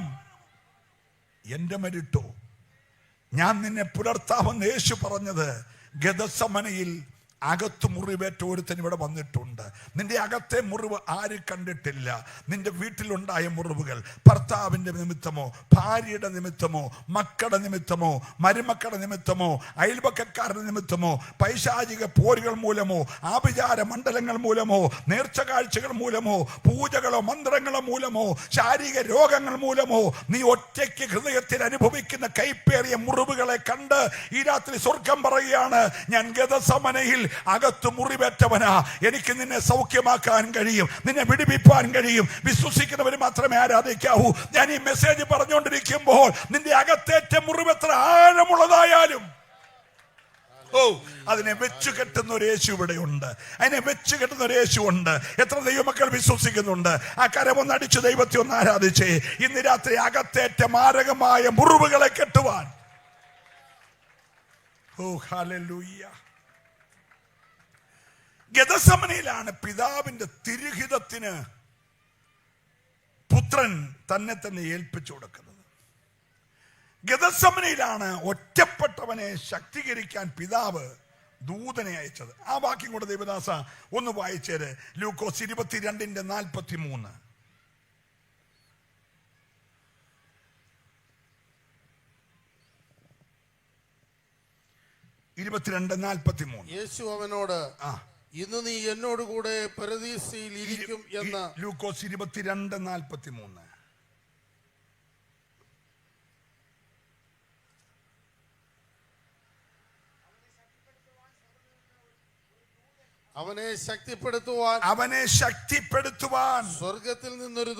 A: എന്റെ മേലിട്ടോ, ഞാൻ നിന്നെ പുലർത്താമെന്ന് യേശു പറഞ്ഞത്. ഗെത്സമനയിൽ അകത്ത് മുറിവേറ്റ ഒരുത്തൻ ഇവിടെ വന്നിട്ടുണ്ട്. നിന്റെ അകത്തെ മുറിവ് ആര് കണ്ടിട്ടില്ല? നിന്റെ വീട്ടിലുണ്ടായ മുറിവുകൾ ഭർത്താവിന്റെ നിമിത്തമോ, ഭാര്യയുടെ നിമിത്തമോ, മക്കളുടെ നിമിത്തമോ, മരുമക്കളുടെ നിമിത്തമോ, അയൽപക്കക്കാരുടെ നിമിത്തമോ, പൈശാചിക പോരുകൾ മൂലമോ, ആഭിചാര മണ്ഡലങ്ങൾ മൂലമോ, നേർച്ച കാഴ്ചകൾ മൂലമോ, പൂജകളോ മന്ത്രങ്ങളോ മൂലമോ, ശാരീരിക രോഗങ്ങൾ മൂലമോ നീ ഒറ്റയ്ക്ക് ഹൃദയത്തിൽ അനുഭവിക്കുന്ന കൈപ്പേറിയ മുറിവുകളെ കണ്ട് ഈ രാത്രി സ്വർഗം പറയുകയാണ്, ഞാൻ ഗെത്സമനയിൽ അകത്ത് മുറിവേറ്റവനാ, എനിക്ക് നിന്നെ സൗഖ്യമാക്കാൻ കഴിയും, നിന്നെ വിടുവിപ്പാൻ കഴിയും. വിശ്വസിക്കുന്നവർ മാത്രമേ ആരാധിക്കാവൂ. ഞാൻ ഈ മെസ്സേജ് പറഞ്ഞുകൊണ്ടിരിക്കുമ്പോൾ നിന്റെ അകത്തേറ്റ മുറിവ് എത്ര ആഴമുള്ളതായാലും അതിനെ വെച്ചു കെട്ടുന്ന ഒരു യേശു ഇവിടെ ഉണ്ട്. അതിനെ വെച്ചു കെട്ടുന്ന ഒരു യേശു ഉണ്ട്. എത്ര ദൈവമക്കൾ വിശ്വസിക്കുന്നുണ്ട്? ആ കരമൊന്നടിച്ച് ദൈവത്തെ ഒന്ന് ആരാധിച്ചേ. ഇന്ന് രാത്രി അകത്തേറ്റ മാരകമായ മുറിവുകളെ കെട്ടുവാൻ. ഓ ഹല്ലേലൂയ. ഗെത്സമനയിലാണ് പിതാവിന്റെ തിരുഹിതത്തിന് പുത്രൻ തന്നെ തന്നെ ഏൽപ്പിച്ചു കൊടുക്കുന്നത്. ഗെത്സമനയിലാണ് ഒറ്റപ്പെട്ടവനെ ശക്തീകരിക്കാൻ പിതാവ് ദൂതനെ അയച്ചത്. ആ വാക്യം കൂടെ ദേവദാസ ഒന്ന് വായിച്ചേര്. ലൂക്കോസ് 22:43. 22:43.
B: യേശു അവനോട്, ഇന്ന് നീ എന്നോട് കൂടെ പരദീസയിൽ ഇരിക്കും എന്ന്.
A: ലൂക്കോസ് 22:43.
B: അവനെ ശക്തിപ്പെടുത്തുവാൻ സ്വർഗത്തിൽ നിന്നൊരു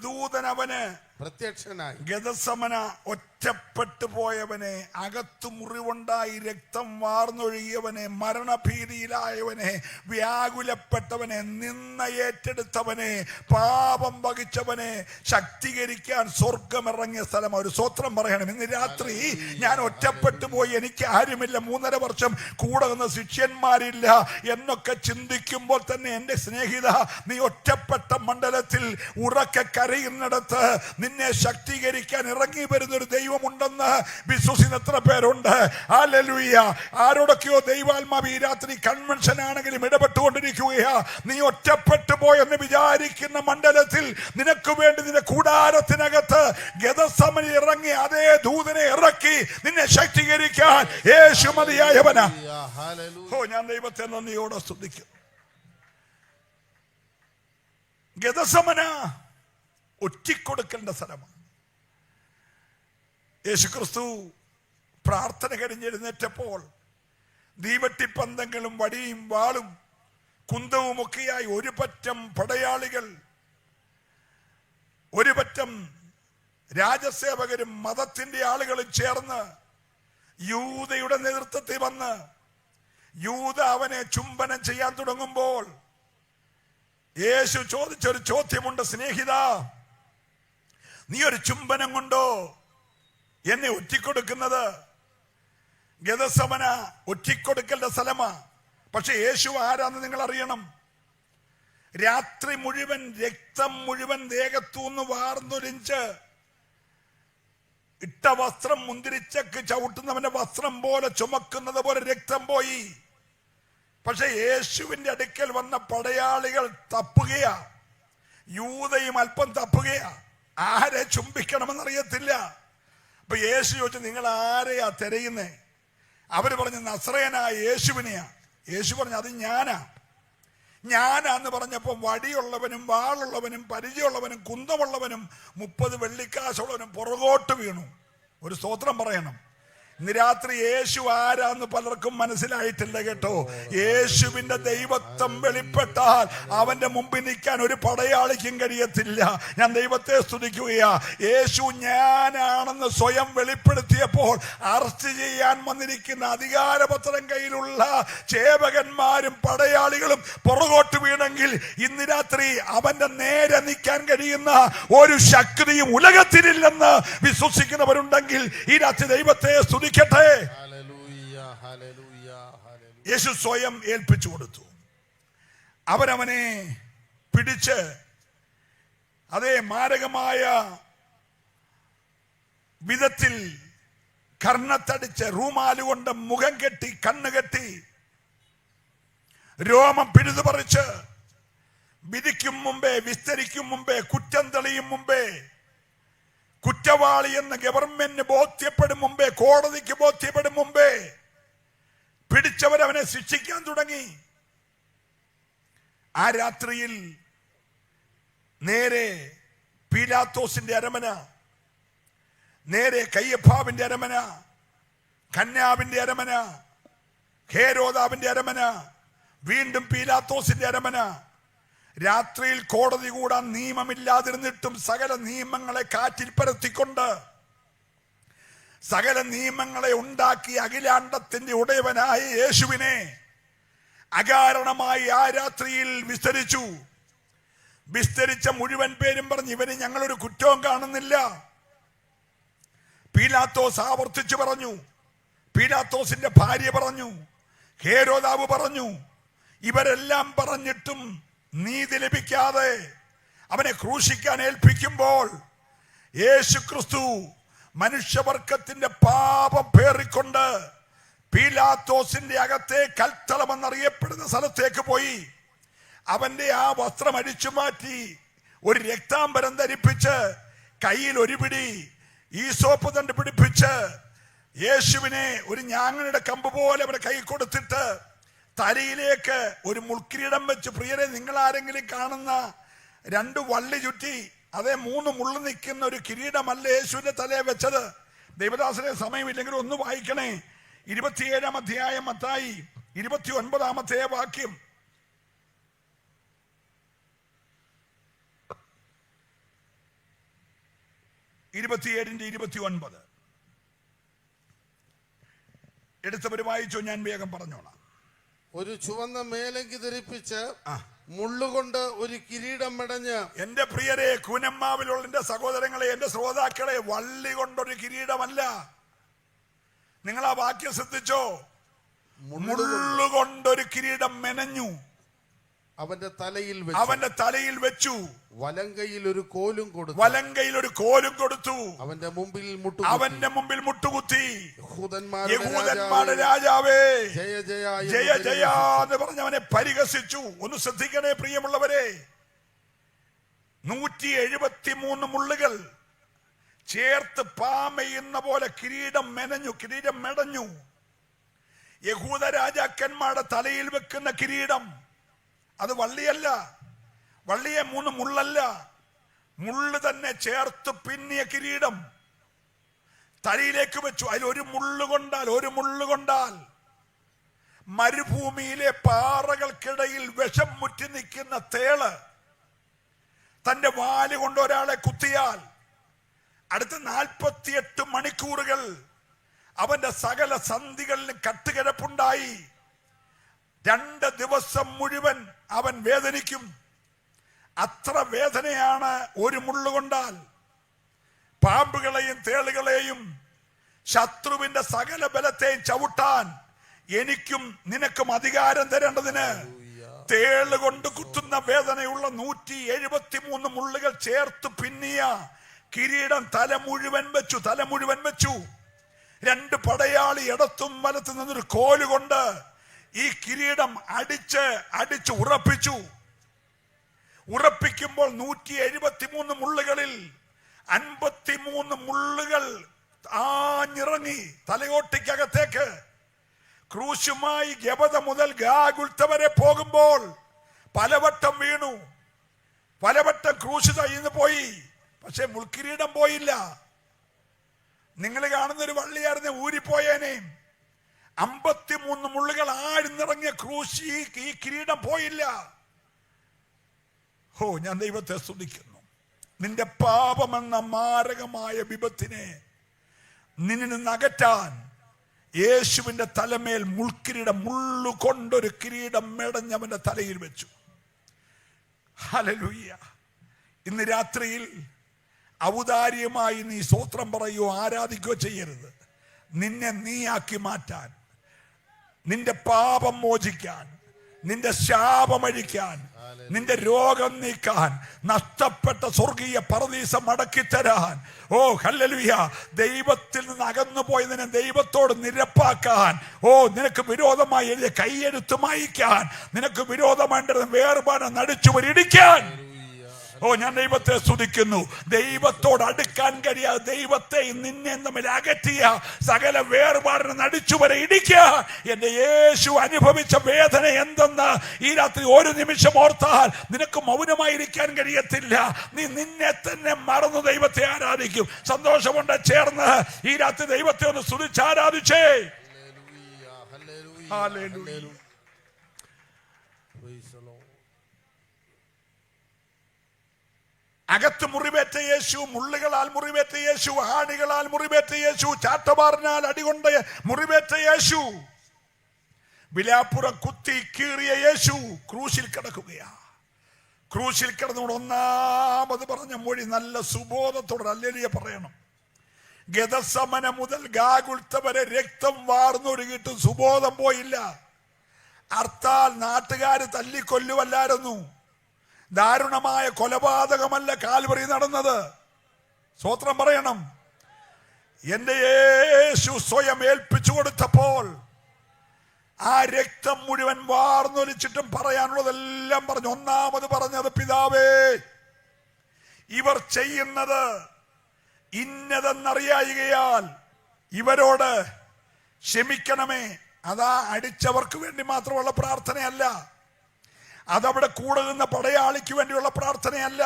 B: ദൂതൻ അവന് പ്രത്യക്ഷനായി.
A: ഗെദസമന ഒറ്റപ്പെട്ടു പോയവനെ, അകത്തു മുറിവുണ്ടായി രക്തം വാർന്നൊഴുകിയവനെ, മരണഭീതിയിലായവനെ, വ്യാകുലപ്പെട്ടവനെ, നിന്ന ഏറ്റെടുത്തവനെ, പാപം വഹിച്ചവനെ ശക്തീകരിക്കാൻ സ്വർഗമിറങ്ങിയ സ്ഥലം. ഒരു സ്വത്രം പറയണം. ഇന്ന് രാത്രി ഞാൻ ഒറ്റപ്പെട്ടു പോയി, എനിക്ക് ആരുമില്ല, 3.5 വർഷം കൂടെ വന്ന ശിഷ്യന്മാരില്ല എന്നൊക്കെ ചിന്തിക്കുമ്പോൾ തന്നെ എൻ്റെ സ്നേഹിത, നീ ഒറ്റപ്പെട്ട മണ്ഡലത്തിൽ ഉറക്കെ കരയുന്നിടത്ത് നിന്നെ ശക്തീകരിക്കാൻ ഇറങ്ങി വരുന്നൊരു ദൈവമുണ്ടെന്ന് വിശ്വസിക്കുന്ന എത്ര പേരുണ്ട്? ഹല്ലേലൂയ. ആരോടൊക്കെയോ ദൈവാത്മാവ് ഈ രാത്രി കൺവെൻഷൻ ആണെങ്കിലും ഇടപെട്ടുകൊണ്ടിരിക്കുകയാ. നീ ഒറ്റപ്പെട്ടു പോയെന്ന് വിചാരിക്കുന്ന മണ്ഡലത്തിൽ നിനക്ക് വേണ്ടി നിന്റെ കൂടാരത്തിനകത്ത് ഗെദസമനിൽ ഇറങ്ങി അതേ ദൂതനെ ഇറക്കി നിന്നെ ശക്തീകരിക്കാൻ യേശു മതിയായവനാ. ഞാൻ ദൈവത്തെ നന്ദിയോടെ സ്തുതിക്കും. ഗെദസമന ഒറ്റിക്കൊടുക്കേണ്ട സ്ഥലമാണ്. യേശുക്രിസ്തു പ്രാർത്ഥന കഴിഞ്ഞെഴുന്നേറ്റപ്പോൾ തീവട്ടിപ്പന്തങ്ങളും വടിയും വാളും കുന്തവുമൊക്കെയായി ഒരു പറ്റം പടയാളികൾ, ഒരു പറ്റം രാജസേവകരും മതത്തിന്റെ ആളുകളും ചേർന്ന് യൂദയുടെ നേതൃത്വത്തിൽ വന്ന് യൂദ അവനെ ചുംബനം ചെയ്യാൻ തുടങ്ങുമ്പോൾ യേശു ചോദിച്ചൊരു ചോദ്യമുണ്ട്. സ്നേഹിത, നീ ഒരു ചുംബനം കൊണ്ടോ എന്നെ ഒറ്റിക്കൊടുക്കുന്നത്? ഗെദസമന ഒറ്റിക്കൊടുക്കലിന്റെ സ്ഥലമാ. പക്ഷെ യേശു ആരാന്ന് നിങ്ങൾ അറിയണം. രാത്രി മുഴുവൻ രക്തം മുഴുവൻ ദേഹത്തൂന്ന് വാർന്നൊലിഞ്ച് ഇട്ട വസ്ത്രം മുന്തിരിച്ചക്ക് ചവിട്ടുന്നവന്റെ വസ്ത്രം പോലെ ചുമക്കുന്നത് പോലെ രക്തം പോയി. പക്ഷെ യേശുവിന്റെ അടുക്കൽ വന്ന പടയാളികൾ തപ്പുകയാ, യൂദയും അല്പം തപ്പുകയാ. ആരെ ചുംബിക്കണമെന്നറിയത്തില്ല. അപ്പൊ യേശു ചോദിച്ചു, നിങ്ങൾ ആരെയാ തിരയുന്നേ? അവര് പറഞ്ഞു, നസ്രയനായ യേശുവിനെയാ. യേശു പറഞ്ഞു, അത് ഞാനാന്ന് പറഞ്ഞപ്പോ വടിയുള്ളവനും വാളുള്ളവനും പരിചയമുള്ളവനും കുന്തമുള്ളവനും 30 വെള്ളിക്കാശുള്ളവനും പുറകോട്ട് വീണു. ഒരു സ്തോത്രം പറയണം. ഇന്ന് രാത്രി യേശു ആരാന്ന് പലർക്കും മനസ്സിലായിട്ടില്ല കേട്ടോ. യേശുവിന്റെ ദൈവത്വം വെളിപ്പെട്ടാൽ അവന്റെ മുമ്പിൽ നിൽക്കാൻ ഒരു പടയാളിക്കും കഴിയത്തില്ല. ഞാൻ ദൈവത്തെ സ്തുതിക്കുകയാ. യേശു ഞാനാണെന്ന് സ്വയം വെളിപ്പെടുത്തിയപ്പോൾ അറസ്റ്റ് ചെയ്യാൻ വന്നിരിക്കുന്ന അധികാരപത്രം കയ്യിലുള്ള ചേവകന്മാരും പടയാളികളും പുറകോട്ട് വീണെങ്കിൽ ഇന്ന് രാത്രി അവന്റെ നേരെ നിൽക്കാൻ കഴിയുന്ന ഒരു ശക്തിയും ഉലകത്തിലില്ലെന്ന് വിശ്വസിക്കുന്നവരുണ്ടെങ്കിൽ ഈ രാത്രി ദൈവത്തെ സ്തുതി. യേശു സ്വയം ഏൽപ്പിച്ചു കൊടുത്തു. അവരവനെ പിടിച്ച് അതേ മാരകമായ വിധത്തിൽ കർണത്തടിച്ച് റൂമാലുകൊണ്ട് മുഖം കെട്ടി കണ്ണുകെട്ടി രോമം പിഴുതു പറിച്ച് വിധിക്കും മുമ്പേ, വിസ്തരിക്കും മുമ്പേ, കുറ്റം തെളിയും മുമ്പേ, കുറ്റവാളി എന്ന് ഗവൺമെന്റിന് ബോധ്യപ്പെടും മുമ്പേ, കോടതിക്ക് ബോധ്യപ്പെടും മുമ്പേ പിടിച്ചവരവനെ ശിക്ഷിക്കാൻ തുടങ്ങി. ആ രാത്രിയിൽ നേരെ പീലാത്തോസിന്റെ അരമന, നേരെ കയ്യഫാവിന്റെ അരമന, കന്യാവിന്റെ അരമന, ഹേരോദാവിന്റെ അരമന, വീണ്ടും പീലാത്തോസിന്റെ അരമന. രാത്രിയിൽ കോടതി കൂടാൻ നിയമമില്ലാതിരുന്നിട്ടും സകല നിയമങ്ങളെ കാറ്റിൽ പരത്തിക്കൊണ്ട് സകല നിയമങ്ങളെ ഉണ്ടാക്കി അഖിലാണ്ടത്തിന്റെ ഉടയവനായ യേശുവിനെ അകാരണമായി ആ രാത്രിയിൽ വിസ്തരിച്ചു. വിസ്തരിച്ച മുഴുവൻ പേരും പറഞ്ഞു, ഇവന് ഞങ്ങളൊരു കുറ്റവും കാണുന്നില്ല. പീലാത്തോസ് ആവർത്തിച്ചു പറഞ്ഞു, പീലാത്തോസിന്റെ ഭാര്യ പറഞ്ഞു, ഹേരോദാവ് പറഞ്ഞു. ഇവരെല്ലാം പറഞ്ഞിട്ടും നീതി ലഭിക്കാതെ അവനെ ക്രൂശിക്കാൻ ഏൽപ്പിക്കുമ്പോൾ യേശുക്രിസ്തു മനുഷ്യവർഗത്തിന്റെ പാപം പേറിക്കൊണ്ട് പീലാത്തോസിന്റെ അകത്തെ കൽത്തളമെന്നറിയപ്പെടുന്ന സ്ഥലത്തേക്ക് പോയി. അവന്റെ ആ വസ്ത്രം അടിച്ചു മാറ്റി ഒരു രക്താംബരം ധരിപ്പിച്ച് കയ്യിൽ ഒരു പിടി ഈസോപ്പ് തണ്ട് പിടിപ്പിച്ച് യേശുവിനെ ഒരു ഞാങ്ങയുടെ കമ്പ് പോലെ അവരെ കൈ കൊടുത്തിട്ട് തലയിലേക്ക് ഒരു മുൾക്കിരീടം വെച്ച്, പ്രിയരെ നിങ്ങൾ ആരെങ്കിലും കാണുന്ന 2 വള്ളി ചുറ്റി അതേ 3 മുള്ളു നിൽക്കുന്ന ഒരു കിരീടമല്ല യേശുവിന്റെ തലയെ വെച്ചത്. ദൈവദാസനെ സമയമില്ലെങ്കിൽ ഒന്ന് വായിക്കണേ. 27-ാം അധ്യായം മത്തായി 29-ാമത്തെ വാക്യം. 27-29 എടുത്തവര് വായിച്ചോ, ഞാൻ വേഗം പറഞ്ഞോളാം.
B: ഒരു ചുവന്ന മേലങ്കി ധരിപ്പിച്ച് മുള്ളുകൊണ്ട് ഒരു കിരീടം മെടഞ്ഞ്.
A: എന്റെ പ്രിയരെ, കൂനമ്മാവിലുള്ള എന്റെ സഹോദരങ്ങളെ, എന്റെ ശ്രോതാക്കളെ, വള്ളി കൊണ്ടൊരു കിരീടമല്ല. നിങ്ങൾ ആ വാക്യം ശ്രദ്ധിച്ചോ? മുള്ളുകൊണ്ടൊരു കിരീടം മെനഞ്ഞു, അവന്റെ തലയിൽ വെച്ചു.
B: വലങ്കയിൽ ഒരു കോലും
A: കൊടുത്തു.
B: അവന്റെ
A: മുമ്പിൽ മുട്ടുകുത്തി, യഹൂദന്മാരുടെ രാജാവേ ജയ ജയ എന്ന് പറഞ്ഞവനെ പരിഹസിച്ചു. ഒന്ന് ശ്രദ്ധിക്കണേ പ്രിയമുള്ളവരെ, 173 മുള്ളുകൾ ചേർത്ത് പാമയുന്ന പോലെ കിരീടം മെടഞ്ഞു. യഹൂദ രാജാക്കന്മാരുടെ തലയിൽ വെക്കുന്ന കിരീടം അത് വള്ളിയല്ല, വള്ളിയെ 3 മുള്ളല്ല, മുള്ള് തന്നെ ചേർത്ത് പിന്നിയ കിരീടം തലയിലേക്ക് വെച്ചു. അതിൽ ഒരു മുള്ളു കൊണ്ടാൽ മരുഭൂമിയിലെ പാറകൾക്കിടയിൽ വിഷം മുറ്റി നിൽക്കുന്ന തേള് തന്റെ വാല് കൊണ്ട് ഒരാളെ കുത്തിയാൽ അടുത്ത 48 മണിക്കൂറുകൾ അവന്റെ സകല സന്ധികളിലും കട്ടുകിടപ്പുണ്ടായി. 2 ദിവസം മുഴുവൻ അവൻ വേദനിക്കും. അത്ര വേദനയാണ് ഒരു മുള്ളുകൊണ്ടാൽ. പാമ്പുകളെയും തേളുകളെയും ശത്രുവിന്റെ സകല ബലത്തെയും ചവിട്ടാൻ എനിക്കും നിനക്കും അധികാരം തരേണ്ടതിന് തേളുകൊണ്ട് കുത്തുന്ന വേദനയുള്ള 173 മുള്ളുകൾ ചേർത്ത് പിന്നിയ കിരീടം തല മുഴുവൻ വെച്ചു. 2 പടയാളി ഇടത്തും വലത്തും നിന്നൊരു കോലുകൊണ്ട് ഈ കിരീടം അടിച്ച് ഉറപ്പിക്കുമ്പോൾ 173 മുള്ളുകളിൽ 53 മുള്ളുകൾ ആഞ്ഞിറങ്ങി തലയോട്ടിക്കകത്തേക്ക്. ക്രൂശുമായി ഗബത മുതൽ ഗാഗുൽത്ത വരെ പോകുമ്പോൾ പലവട്ടം വീണു, പലവട്ടം ക്രൂശ് തയ്യുന്നു പോയി, പക്ഷെ മുൾക്കിരീടം പോയില്ല. നിങ്ങൾ കാണുന്നൊരു വള്ളിയായിരുന്നെ ഊരിപ്പോയേനെ. 53 മുള്ളുകൾ ആഴ്ന്നിറങ്ങിയ ക്രൂശ് ഈ കിരീടം പോയില്ല. ഞാൻ ദൈവത്തെ സ്തുതിക്കുന്നു. നിന്റെ പാപമെന്ന മാരകമായ വിപത്തിനെ നിന്നിൽ നിന്ന് അകറ്റാൻ യേശുവിന്റെ തലമേൽ മുള്ളുകൊണ്ടൊരു കിരീടം മെടഞ്ഞവന്റെ തലയിൽ വെച്ചു. ഹല്ലേലൂയ. ഇന്ന് രാത്രിയിൽ ഔദാര്യമായി നീ സ്തോത്രം പറയുകയോ ആരാധിക്കുകയോ ചെയ്യരുത്. നിന്നെ നീയാക്കി മാറ്റാൻ, നിന്റെ പാപം മോചിക്കാൻ, നിന്റെ ശാപമഴിക്കാൻ, നിന്റെ രോഗം നീക്കാൻ, നഷ്ടപ്പെട്ട സ്വർഗീയ പറുദീസ മടക്കിത്തരാൻ, ഹല്ലേലൂയ, ദൈവത്തിൽ നിന്ന് അകന്നു പോയതിനെ ദൈവത്തോട് നിരപ്പാക്കാൻ, നിനക്ക് വിരോധമായി എഴുതിയ കൈയെഴുത്ത് മായ്ക്കാൻ, നിനക്ക് വിരോധമായിട്ട് വേർപാട് നടിച്ചുവരിടിക്കാൻ. ഞാൻ ദൈവത്തെ സ്തുതിക്കുന്നു. ദൈവത്തോട് അടുക്കാൻ കഴിയാതെ ദൈവത്തെ നിന്നെ തമ്മിൽ അകറ്റിയ സകല വേർപാടിനെ നടിച്ചുവരെ ഇടിക്കുക. എന്റെ യേശു അനുഭവിച്ച വേദന എന്തെന്ന് ഈ രാത്രി ഒരു നിമിഷം ഓർത്താൽ നിനക്ക് മൗനമായിരിക്കാൻ കഴിയത്തില്ല. നീ നിന്നെ തന്നെ മറന്നു ദൈവത്തെ ആരാധിക്കും. സന്തോഷമുണ്ട് ചേർന്ന് ഈ രാത്രി ദൈവത്തെ ഒന്ന് സ്തുതിച്ച് ആരാധിച്ചേ. ഹല്ലേലൂയ. അകത്ത് മുറിവേറ്റ യേശു, മുള്ളുകളാൽ മുറിവേറ്റ യേശു, ആണികളാൽ മുറിവേറ്റ യേശു, ചാട്ടവാറിനാൽ അടികൊണ്ട് മുറിവേറ്റ യേശു, വിലാപ്പുറം കുത്തി കീറിയ യേശു ക്രൂശിൽ കിടക്കുകയാ. ക്രൂശിൽ കിടന്നുകൊണ്ട് ഒന്നാമത് പറഞ്ഞ മൊഴി നല്ല സുബോധത്തോടെ ഹല്ലേലൂയ പറയണം. ഗദസമന മുതൽ ഗാഗുൽത്ത വരെ രക്തം വാർന്നൊഴുകിയിട്ടും സുബോധം പോയില്ല. അർത്താൽ നാട്ടുകാര് തല്ലിക്കൊല്ലുവല്ലായിരുന്നു. ദാരുണമായ കൊലപാതകമല്ല കാൽവറി നടന്നത്. സ്തോത്രം പറയണം. എന്റെ യേശു സ്വയം ഏൽപ്പിച്ചു കൊടുത്തപ്പോൾ ആ രക്തം മുഴുവൻ വാർന്നൊലിച്ചിട്ടും പറയാനുള്ളതെല്ലാം പറഞ്ഞു. ഒന്നാമത് പറഞ്ഞത്, പിതാവേ, ഇവർ ചെയ്യുന്നത് ഇന്നതെന്നറിയായികയാൽ ഇവരോട് ക്ഷമിക്കണമേ. അതാ അടിച്ചവർക്ക് വേണ്ടി മാത്രമുള്ള പ്രാർത്ഥനയല്ല, അതവിടെ കൂടെ നിന്ന പടയാളിക്ക് വേണ്ടിയുള്ള പ്രാർത്ഥനയല്ല,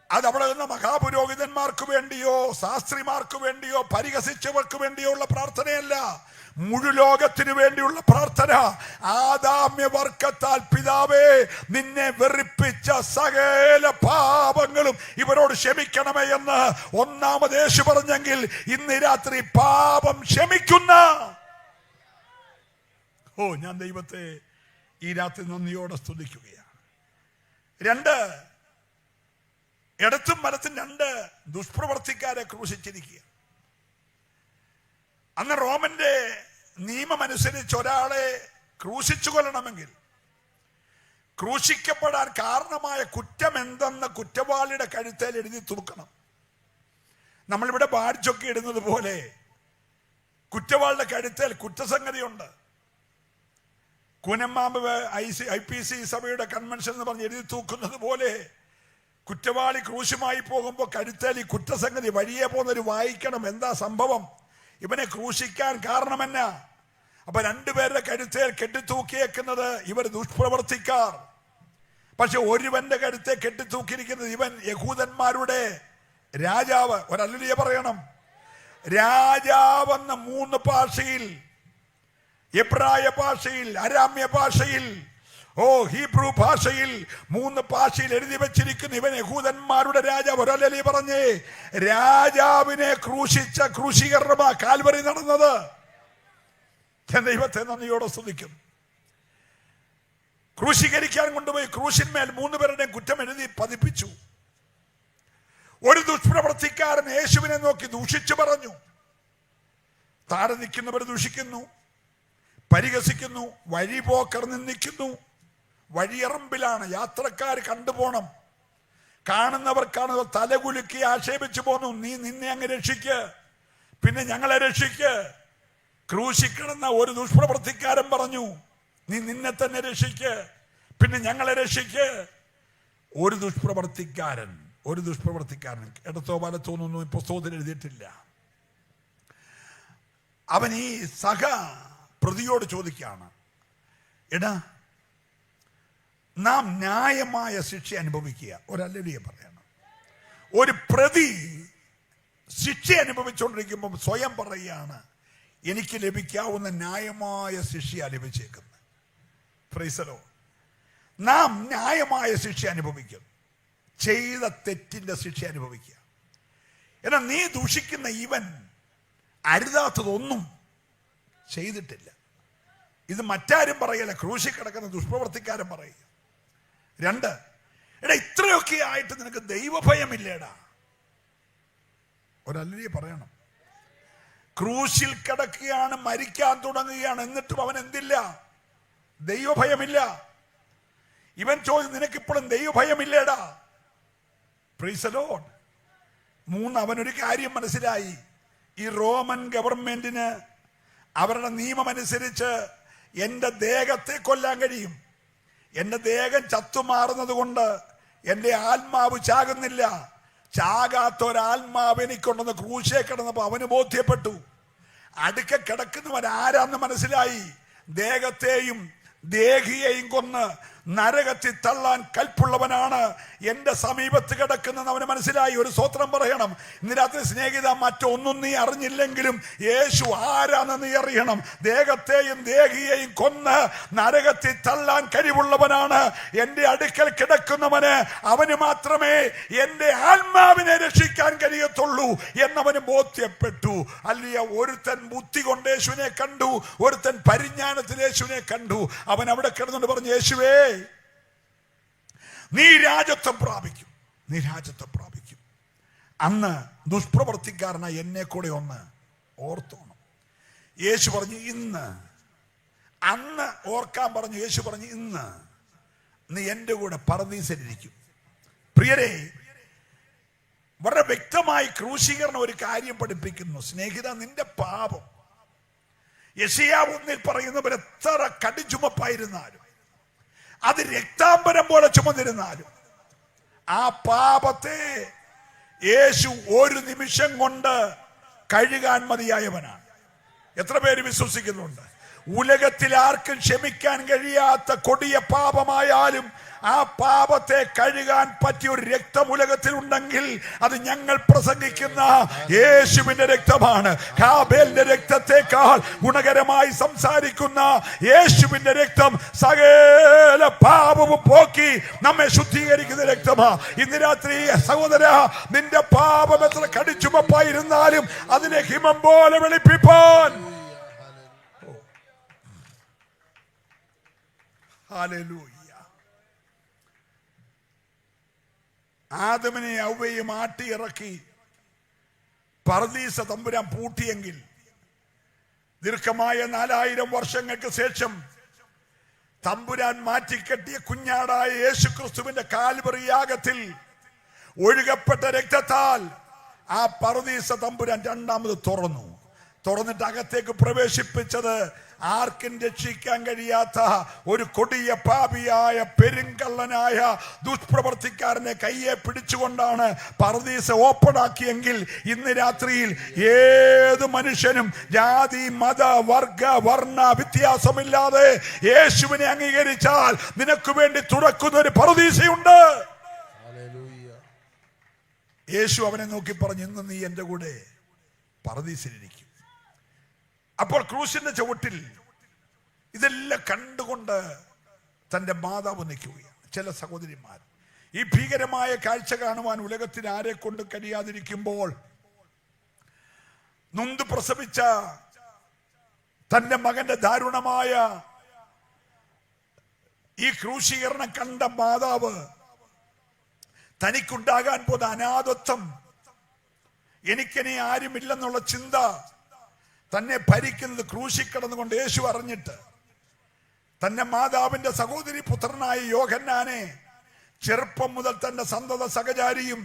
A: അത് അവിടെ നിന്ന് മഹാപുരോഹിതന്മാർക്ക് വേണ്ടിയോ ശാസ്ത്രിമാർക്ക് വേണ്ടിയോ പരിഹസിച്ചവർക്ക് വേണ്ടിയോ ഉള്ള പ്രാർത്ഥനയല്ല, മുഴുലോകത്തിനു വേണ്ടിയുള്ള പ്രാർത്ഥന. ആദാമ്യവർക്കത്താൽ പിതാവേ നിന്നെ വെറുപ്പിച്ച സകല പാപങ്ങളും ഇവരോട് ക്ഷമിക്കണമേ എന്ന് ഒന്നാമത് യേശു പറഞ്ഞെങ്കിൽ ഇന്ന് രാത്രി പാപം ക്ഷമിക്കുന്ന ഞാൻ ദൈവത്തെ ഈ രാത്രി നന്ദിയോടെ സ്തുതിക്കുകയാണ്. 2, ഇടത്തും വലത്തും 2 ദുഷ്പ്രവർത്തിക്കാരെ ക്രൂശിച്ചിരിക്കുക. അന്ന് റോമന്റെ നിയമമനുസരിച്ച് ഒരാളെ ക്രൂശിച്ചു കൊല്ലണമെങ്കിൽ ക്രൂശിക്കപ്പെടാൻ കാരണമായ കുറ്റം എന്തെന്ന് കുറ്റവാളിയുടെ കഴുത്തേൽ എഴുതി തൂക്കണം. നമ്മളിവിടെ ബാഡ്ജൊക്കെ ഇടുന്നത് പോലെ കുറ്റവാളിയുടെ കഴുത്തേൽ കുറ്റസംഗതിയുണ്ട്. കൂനമ്മാമ്പ് IPC സഭയുടെ കൺവെൻഷൻ എന്ന് പറഞ്ഞ് എഴുതി തൂക്കുന്നത് പോലെ കുറ്റവാളി ക്രൂശുമായി പോകുമ്പോൾ കഴുത്തേൽ ഈ കുറ്റസംഗതി വഴിയെ പോകുന്നൊരു വായിക്കണം. എന്താ സംഭവം, ഇവനെ ക്രൂശിക്കാൻ കാരണമെന്നാ? അപ്പൊ 2 പേരുടെ കഴുത്തേൽ കെട്ടിത്തൂക്കിയേക്കുന്നത് ഇവർ ദുഷ്പ്രവർത്തിക്കാർ. പക്ഷെ ഒരുവന്റെ കഴുത്തെ കെട്ടിത്തൂക്കിയിരിക്കുന്നത് ഇവൻ യഹൂദന്മാരുടെ രാജാവ്. ഒരല്ലേലൂയ പറയണം. രാജാവെന്ന 3 ഭാഷയിൽ, എബ്രായ ഭാഷയിൽ, അരാമ്യ ഭാഷയിൽ, ഹീബ്രു ഭാഷയിൽ 3 ഭാഷയിൽ എഴുതി വെച്ചിരിക്കുന്നു ഇവൻ യഹൂദന്മാരുടെ രാജാവ്. ഒരല്ലേലൂയ പറഞ്ഞേ. രാജാവിനെ ക്രൂശിച്ച ക്രൂശീകരണമാ കാൽവരി നടന്നത്. ഞാൻ ദൈവത്തെ നന്ദിയോടെ സ്തുതിക്കും. ക്രൂശീകരിക്കാൻ കൊണ്ടുപോയി ക്രൂശിന്മേൽ 3 പേരുടെയും കുറ്റം എഴുതി പതിപ്പിച്ചു. ഒരു ദുഷ്പ്രവർത്തിക്കാരൻ യേശുവിനെ നോക്കി ദൂഷിച്ചു പറഞ്ഞു. താഴെ നിൽക്കുന്നവർ ദൂഷിക്കുന്നു, പരിഹസിക്കുന്നു, വഴിപോക്കർ നിന്ദിക്കുന്നു. വഴിയറമ്പിലാണ്, യാത്രക്കാർ കണ്ടുപോണം. കാണുന്നവർക്കാണ് തലകുലുക്കി ആക്ഷേപിച്ചു പോന്നു. നീ നിന്നെ അങ്ങ് രക്ഷിക്ക്, പിന്നെ ഞങ്ങളെ രക്ഷിക്ക്. ക്രൂശിക്കിടന്ന ഒരു ദുഷ്പ്രവർത്തിക്കാരൻ പറഞ്ഞു, നീ നിന്നെ തന്നെ രക്ഷിക്ക്, പിന്നെ ഞങ്ങളെ രക്ഷിക്ക്. ഒരു ദുഷ്പ്രവർത്തിക്കാരൻ ഇടത്തോ വലത്തോ ഒന്നും പുസ്തകത്തിൽ എഴുതിയിട്ടില്ല. അവൻ ഈ സഹ പ്രതിയോട് ചോദിക്കുകയാണ്, എടാ നാം ന്യായമായ ശിക്ഷ അനുഭവിക്കുക. ഒരല്ലേലൂയ പറയണം. ഒരു പ്രതി ശിക്ഷ അനുഭവിച്ചുകൊണ്ടിരിക്കുമ്പോൾ സ്വയം പറയുകയാണ്, എനിക്ക് ലഭിക്കാവുന്ന ന്യായമായ ശിക്ഷ ലഭിച്ചേക്കുന്നത്. Price the Lord. നാം ന്യായമായ ശിക്ഷ അനുഭവിക്കും, ചെയ്ത തെറ്റിന്റെ ശിക്ഷ അനുഭവിക്കുക. എന്നാൽ നീ ദൂഷിക്കുന്ന ഇവൻ അരുതാത്തതൊന്നും ചെയ്തിട്ടില്ല. ഇത് മറ്റാരും പറയല, ക്രൂശിൽ കിടക്കുന്ന ദുഷ്പ്രവർത്തിക്കാരൻ പറയുക. 2, എടാ ഇത്രയൊക്കെ ആയിട്ട് നിനക്ക് ദൈവഭയമില്ലേടാ? ഒരല്ലേലൂയ പറയണം. ക്രൂശിൽ കിടക്കുകയാണ്, മരിക്കാൻ തുടങ്ങുകയാണ്, എന്നിട്ടും അവൻ എന്തില്ല? ദൈവഭയമില്ല. ഇവൻ ചോദിച്ചു, നിനക്കിപ്പോഴും ദൈവഭയമില്ലേടാ? Praise the Lord. 3, അവനൊരു കാര്യം മനസ്സിലായി. ഈ റോമൻ ഗവൺമെന്റിന് അവരുടെ നിയമമനുസരിച്ച് എൻ്റെ ദേഹത്തെ കൊല്ലാൻ കഴിയും. എൻ്റെ ദേഹം ചത്തുമാറുന്നത് കൊണ്ട് എൻ്റെ ആത്മാവ് ചാകുന്നില്ല. ചാകാത്ത ഒരാത്മാവ് എനിക്കുണ്ടെന്ന് ക്രൂശേ കിടന്നപ്പോൾ അവന് ബോധ്യപ്പെട്ടു. അടുക്ക കിടക്കുന്നവൻ ആരാന്ന് മനസ്സിലായി. ദേഹത്തെയും ദേഹിയെയും കൊന്ന് നരകത്തിൽ തള്ളാൻ കൽപ്പുള്ളവനാണ് എന്റെ സമീപത്ത് കിടക്കുന്ന അവന് മനസ്സിലായി. ഒരു സ്തോത്രം പറയണം. ഇന്ന് രാത്രി സ്നേഹിത, മറ്റൊന്നും നീ അറിഞ്ഞില്ലെങ്കിലും യേശു ആരാന്ന് നീ അറിയണം. ദേഹത്തെയും ദേഹിയെയും കൊന്ന് നരകത്തിൽ തള്ളാൻ കഴിവുള്ളവനാണ് എന്റെ അടുക്കൽ കിടക്കുന്നവന്. അവന് മാത്രമേ എന്റെ ആത്മാവിനെ രക്ഷിക്കാൻ കഴിയത്തുള്ളൂ എന്നവന് ബോധ്യപ്പെട്ടു. അല്ലയ, ഒരുത്തൻ ബുദ്ധി കൊണ്ട് യേശുവിനെ കണ്ടു, ഒരുത്തൻ പരിജ്ഞാനത്തിൽ യേശുവിനെ കണ്ടു. അവൻ അവിടെ കിടന്നുകൊണ്ട് പറഞ്ഞു, യേശുവേ നീ രാജത്വം പ്രാപിക്കും, നീ രാജത്വം പ്രാപിക്കും. അന്ന് ദുഷ്പ്രവർത്തിക്കാരനായ എന്നെ കൂടെ ഒന്ന് ഓർത്തോണം. യേശു പറഞ്ഞു ഇന്ന്. അന്ന് ഓർക്കാൻ പറഞ്ഞു. യേശു പറഞ്ഞു ഇന്ന് നീ എൻ്റെ കൂടെ പറുദീസയിലിരിക്കും. പ്രിയരെ, വളരെ വ്യക്തമായി ക്രൂശീകരണം ഒരു കാര്യം പഠിപ്പിക്കുന്നു. സ്നേഹിത, നിന്റെ പാപം യെശയ്യാവ് 1 പറയുന്നവർ എത്ര കടുചുമപ്പായിരുന്നാലും, അത് രക്താംബരം പോലെ ചുമന്നിരുന്നാലും, ആ പാപത്തെ യേശു ഒരു നിമിഷം കൊണ്ട് കഴുകാൻ മതിയായവനാണ്. എത്ര പേര് വിശ്വസിക്കുന്നുണ്ട്? ഉലകത്തിൽ ആർക്കും ക്ഷമിക്കാൻ കഴിയാത്ത കൊടിയ പാപമായാലും ആ പാപത്തെ കഴുകാൻ പറ്റിയ ഒരു രക്തം ഉലകത്തിൽ ഉണ്ടെങ്കിൽ അത് ഞങ്ങൾ പ്രസംഗിക്കുന്ന യേശുവിന്റെ രക്തമാണ്. ഹാബേലിന്റെ രക്തത്തെക്കാൾ ഗുണകരമായി സംസാരിക്കുന്ന യേശുവിന്റെ രക്തം സകല പാപവും പോക്കി നമ്മെ ശുദ്ധീകരിക്കുന്ന രക്തമാ. ഇന്ന് രാത്രി സഹോദര, നിന്റെ പാപം എത്ര കടിച്ചുമപ്പായിരുന്നാലും അതിനെ ഹിമം പോലെ വെളുപ്പിപ്പാൻ ഹല്ലേലൂയ. ആദമിനെ ഔവ്വയും ആട്ടിയിറക്കി പർദീസ തമ്പുരാൻ പൂട്ടിയെങ്കിൽ ദീർഘമായ 4000 വർഷങ്ങൾക്ക് ശേഷം തമ്പുരാൻ മാറ്റിക്കെട്ടിയ കുഞ്ഞാടായ യേശുക്രിസ്തുവിന്റെ കാൽവറി യാഗത്തിൽ ഒഴുകപ്പെട്ട രക്തത്താൽ ആ പർദീസ തമ്പുരാൻ രണ്ടാമത് തുറന്നിട്ട് അകത്തേക്ക് പ്രവേശിപ്പിച്ചത് ആർക്കും രക്ഷിക്കാൻ കഴിയാത്ത ഒരു കൊടിയ പാപിയായ പെരുങ്കള്ളനായ ദുഷ്പ്രവർത്തിക്കാരനെ കയ്യെ പിടിച്ചുകൊണ്ടാണ് പർദീസ ഓപ്പൺ ആക്കിയെങ്കിൽ ഇന്ന് രാത്രിയിൽ ഏത് മനുഷ്യനും ജാതി മത വർഗ വർണ്ണ വ്യത്യാസമില്ലാതെ യേശുവിനെ അംഗീകരിച്ചാൽ നിനക്ക് വേണ്ടി തുറക്കുന്ന ഒരു പർദീസയുണ്ട്. യേശു അവനെ നോക്കി പറഞ്ഞു, ഇന്ന് നീ എന്റെ കൂടെ പർദീസയിലിരിക്കും. അപ്പോൾ ക്രൂശിന്റെ ചുവട്ടിൽ ഇതെല്ലാം കണ്ടുകൊണ്ട് തന്റെ മാതാവ് നിൽക്കുകയാണ്. ചില സഹോദരിമാർ ഈ ഭീകരമായ കാഴ്ച കാണുവാൻ ഉലകത്തിന് ആരെ കൊണ്ട് കഴിയാതിരിക്കുമ്പോൾ നൊന്ത് പ്രസവിച്ച തന്റെ മകന്റെ ദാരുണമായ ഈ ക്രൂശീകരണം കണ്ട മാതാവ് തനിക്കുണ്ടാകാൻ പോകുന്ന അനാഥത്വം, എനിക്കിനി ആരുമില്ലെന്നുള്ള ചിന്ത തന്നെ ഭരിക്കുന്നത് ക്രൂശിക്കടന്നുകൊണ്ട് യേശു അറിഞ്ഞിട്ട് തന്റെ മാതാവിന്റെ സഹോദരി പുത്രനായ യോഹന്നാനെ ചെറുപ്പം മുതൽ തന്റെ സന്തത സഹചാരിയും